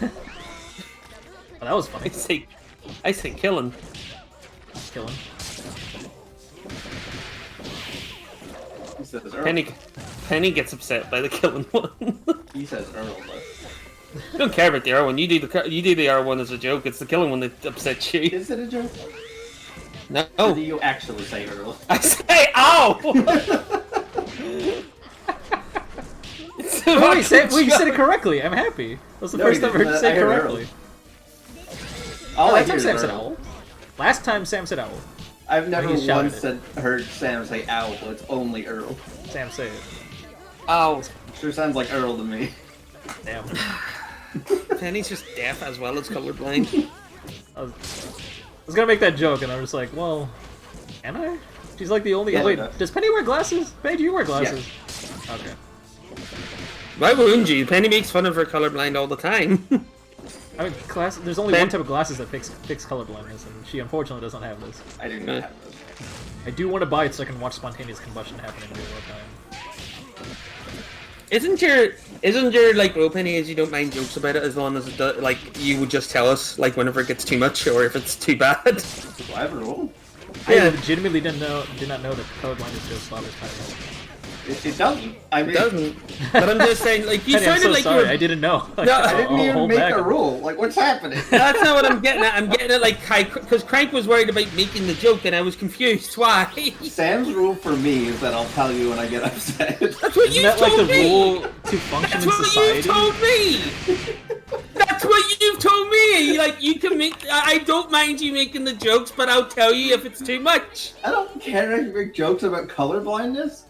Oh, that was funny. I say killing. Kill him. He says Earl. Penny gets upset by the killing one. He says Earl, but... I don't care about the R one. You do the R one as a joke. It's the killing one that upsets you. Is it a joke? No. Or do you actually say Earl? I say ow. Oh, wait, you said it correctly. I'm happy. That was the No, first you time I heard you didn't. say I it heard correctly. All I Last hear time is Sam said Earl. owl. Last time Sam said owl. I've never He shouted once it. heard Sam say owl, but it's only Earl. Sam, say it. Ow. Sure sounds like Earl to me. Damn. Penny's just deaf as well as colorblind. I was gonna make that joke, and I was just like, well, can I? She's like the only. Yeah, wait, no. does Penny wear glasses? Penny, do you wear glasses? Okay. Why wouldn't you? Penny makes fun of her colorblind all the time. I mean, there's only one type of glasses that fix colorblindness, and she unfortunately doesn't have this. I do not have those. I do want to buy it so I can watch spontaneous combustion happen in real time. Isn't your like rule, Penny, is you don't mind jokes about it as long as it does, like you would just tell us like whenever it gets too much or if it's too bad. Do I have a rule? I legitimately did not know that colorblindness just bothers Penny. It doesn't. I mean, It doesn't. But I'm just saying, like you Penny, I'm sounded so like sorry. you were. I didn't know. No, I didn't even make a rule. Like, what's happening? That's not what I'm getting at. I'm getting at like because Crank was worried about making the joke and I was confused. Why? Sam's rule for me is that I'll tell you when I get upset. That's what Isn't you that told like the me. rule to function That's in what society? you told me. That's what you've told me. Like you can make. I don't mind you making the jokes, but I'll tell you if it's too much. I don't care if you make jokes about colorblindness.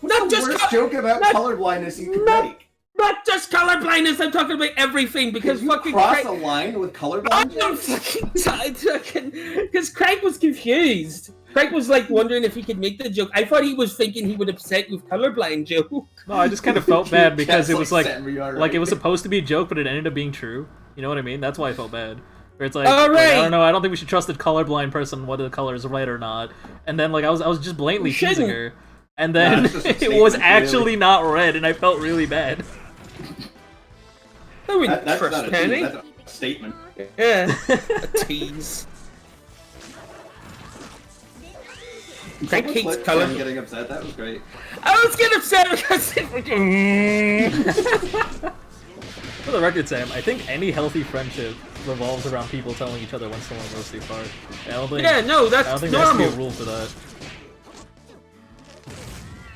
What's Not the just worst joke about not- colorblindness you can not- make? Not just colorblindness. I'm talking about everything because Can you fucking cross Crank. a line with I'm colorblindness? fucking because Crank was confused. Crank was like wondering if he could make the joke. I thought he was thinking he would upset with colorblind joke. No, I just kind of felt bad because it was like Sam, you are it right. was supposed to be a joke, but it ended up being true. You know what I mean? That's why I felt bad. Where it's like, All like, I right. don't know, I don't think we should trust a colorblind person whether the color is right or not. And then like I was just blatantly We teasing shouldn't. her, and then it's just a it was statement, actually really. not red, and I felt really bad. I wouldn't That's trust not a Penny. tease, that's a statement. Yeah, a tease. Crank Someone hates clip color. Sam getting upset. That was great. I was getting upset because For the record, Sam, I think any healthy friendship revolves around people telling each other when someone goes too far. I don't think. yeah, no, I don't that's think there has to be normal. a rule for that.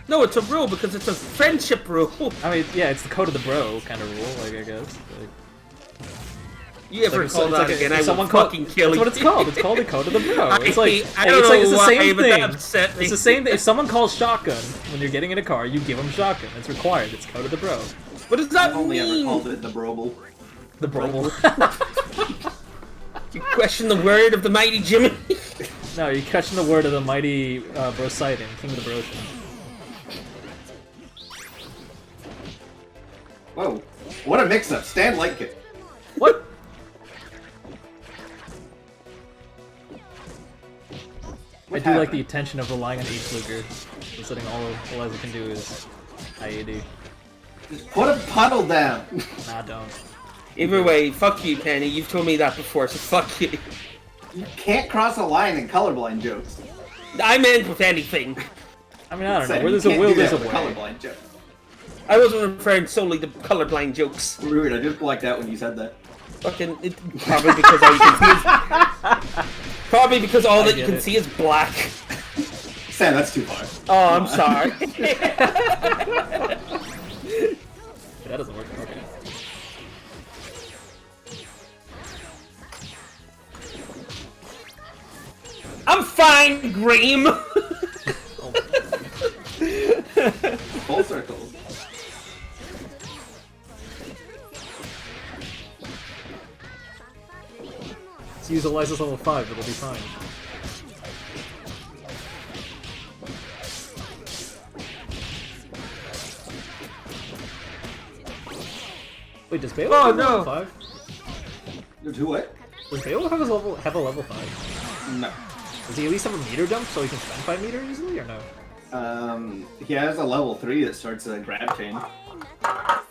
No, it's a rule because it's a friendship rule. I mean, yeah, it's the code of the bro kind of rule, like I guess. Like, You ever It's call like- that it's like again? if I will someone fucking kill That's you. what it's called. It's called the code of the bro. It's like I don't it's know like it's the why, same but that thing. upset me. It's the same thing. If someone calls shotgun when you're getting in a car, you give them shotgun. It's required. It's code of the bro. What does that I've only ever mean? called it the Brobel. The bro. You question the word of the mighty Jimmy. No, you question the word of the mighty Brosidon, King of the Broshan. Whoa. What a mix-up. Stan liked it. What? I do like the attention of relying on H. Luger. Considering all Eliza can do is IAD. Just put a puddle down. Nah, don't. Either way, fuck you, Penny. You've told me that before, so fuck you. You can't cross a line in colorblind jokes. I meant with anything. I mean, I don't know. Sam, Where you there's a can't will, do there's a that with way. colorblind joke. I wasn't referring solely to colorblind jokes. Weird, I just blacked out when you said that. Fucking, probably because all you can see is... Probably because all that you get can it. see is black. Sam, that's too far. Oh, I'm sorry. That doesn't work. Okay. I'm fine, Graham. Full circle. Let's use Eliza's level 5, it'll be fine. Wait, does Bale Oh, have a no. level 5? Do what? Does Bale have a level 5? No. Does he at least have a meter jump so he can spend 5 meter easily, or no? He has a level 3 that starts a grab chain.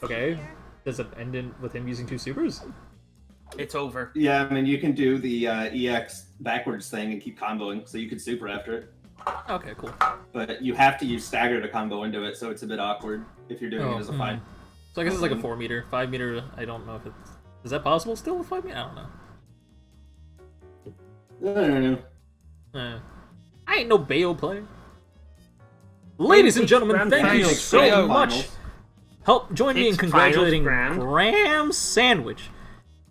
Okay. Does it end with him using 2 supers? It's over. Yeah, I mean, you can do the EX backwards thing and keep comboing, so you could super after it. Okay, cool. But you have to use stagger to combo into it, so it's a bit awkward if you're doing it as a 5. So I guess it's like a 4 meter. 5 meter, I don't know if it's... Is that possible still with 5 meter? I don't know. I ain't no Bayo player. Ladies and gentlemen, Grand thank you finals, so grand much. finals. Help join me in It's congratulating finals, grand. Graham Sandwich.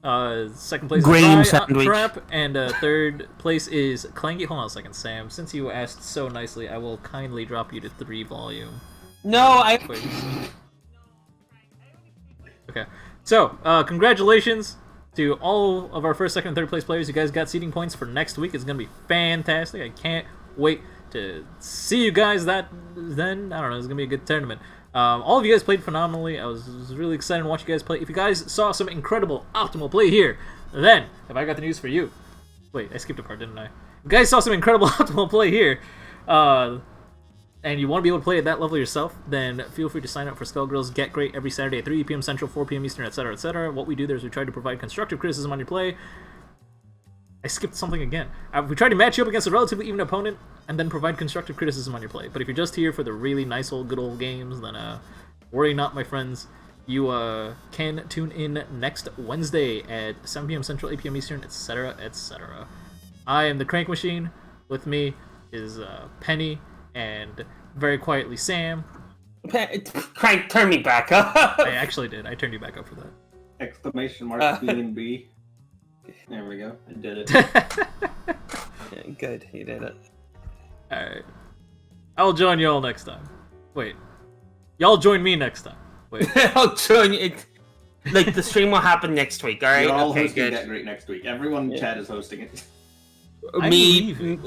Second place Graham is Sandwich. Trap, and third place is Clangy. Hold on a second, Sam. Since you asked so nicely, I will kindly drop you to 3 volume. No, I... Wait. Okay. So, congratulations to all of our first, second, and third place players. You guys got seeding points for next week. It's going to be fantastic. I can't wait to see you guys then. I don't know, it's gonna be a good tournament. All of you guys played phenomenally. I was really excited to watch you guys play. If you guys saw some incredible optimal play here, then have I got the news for you? Wait, I skipped a part, didn't I? If you guys saw some incredible optimal play here, and you want to be able to play at that level yourself, then feel free to sign up for Skullgirls Get Great every Saturday at 3 p.m. Central, 4 p.m. Eastern, etc., etc. What we do there is we try to provide constructive criticism on your play. I skipped something again. We try to match you up against a relatively even opponent and then provide constructive criticism on your play. But if you're just here for the really nice old good old games, then worry not, my friends. You can tune in next Wednesday at 7 p.m. Central, 8 p.m. Eastern, etc., etc. I am the Crank Machine. With me is Penny and very quietly Sam. Crank, turn me back up. I actually did. I turned you back up for that. Exclamation mark B and B. There we go. I did it. Yeah, good, you did it. Alright. I'll join y'all next time. Wait. Y'all join me next time. Wait. I'll join you. Like, the stream will happen next week, alright? You're all okay, hosting good. Get Great next week. Everyone in chat is hosting it. I believe it.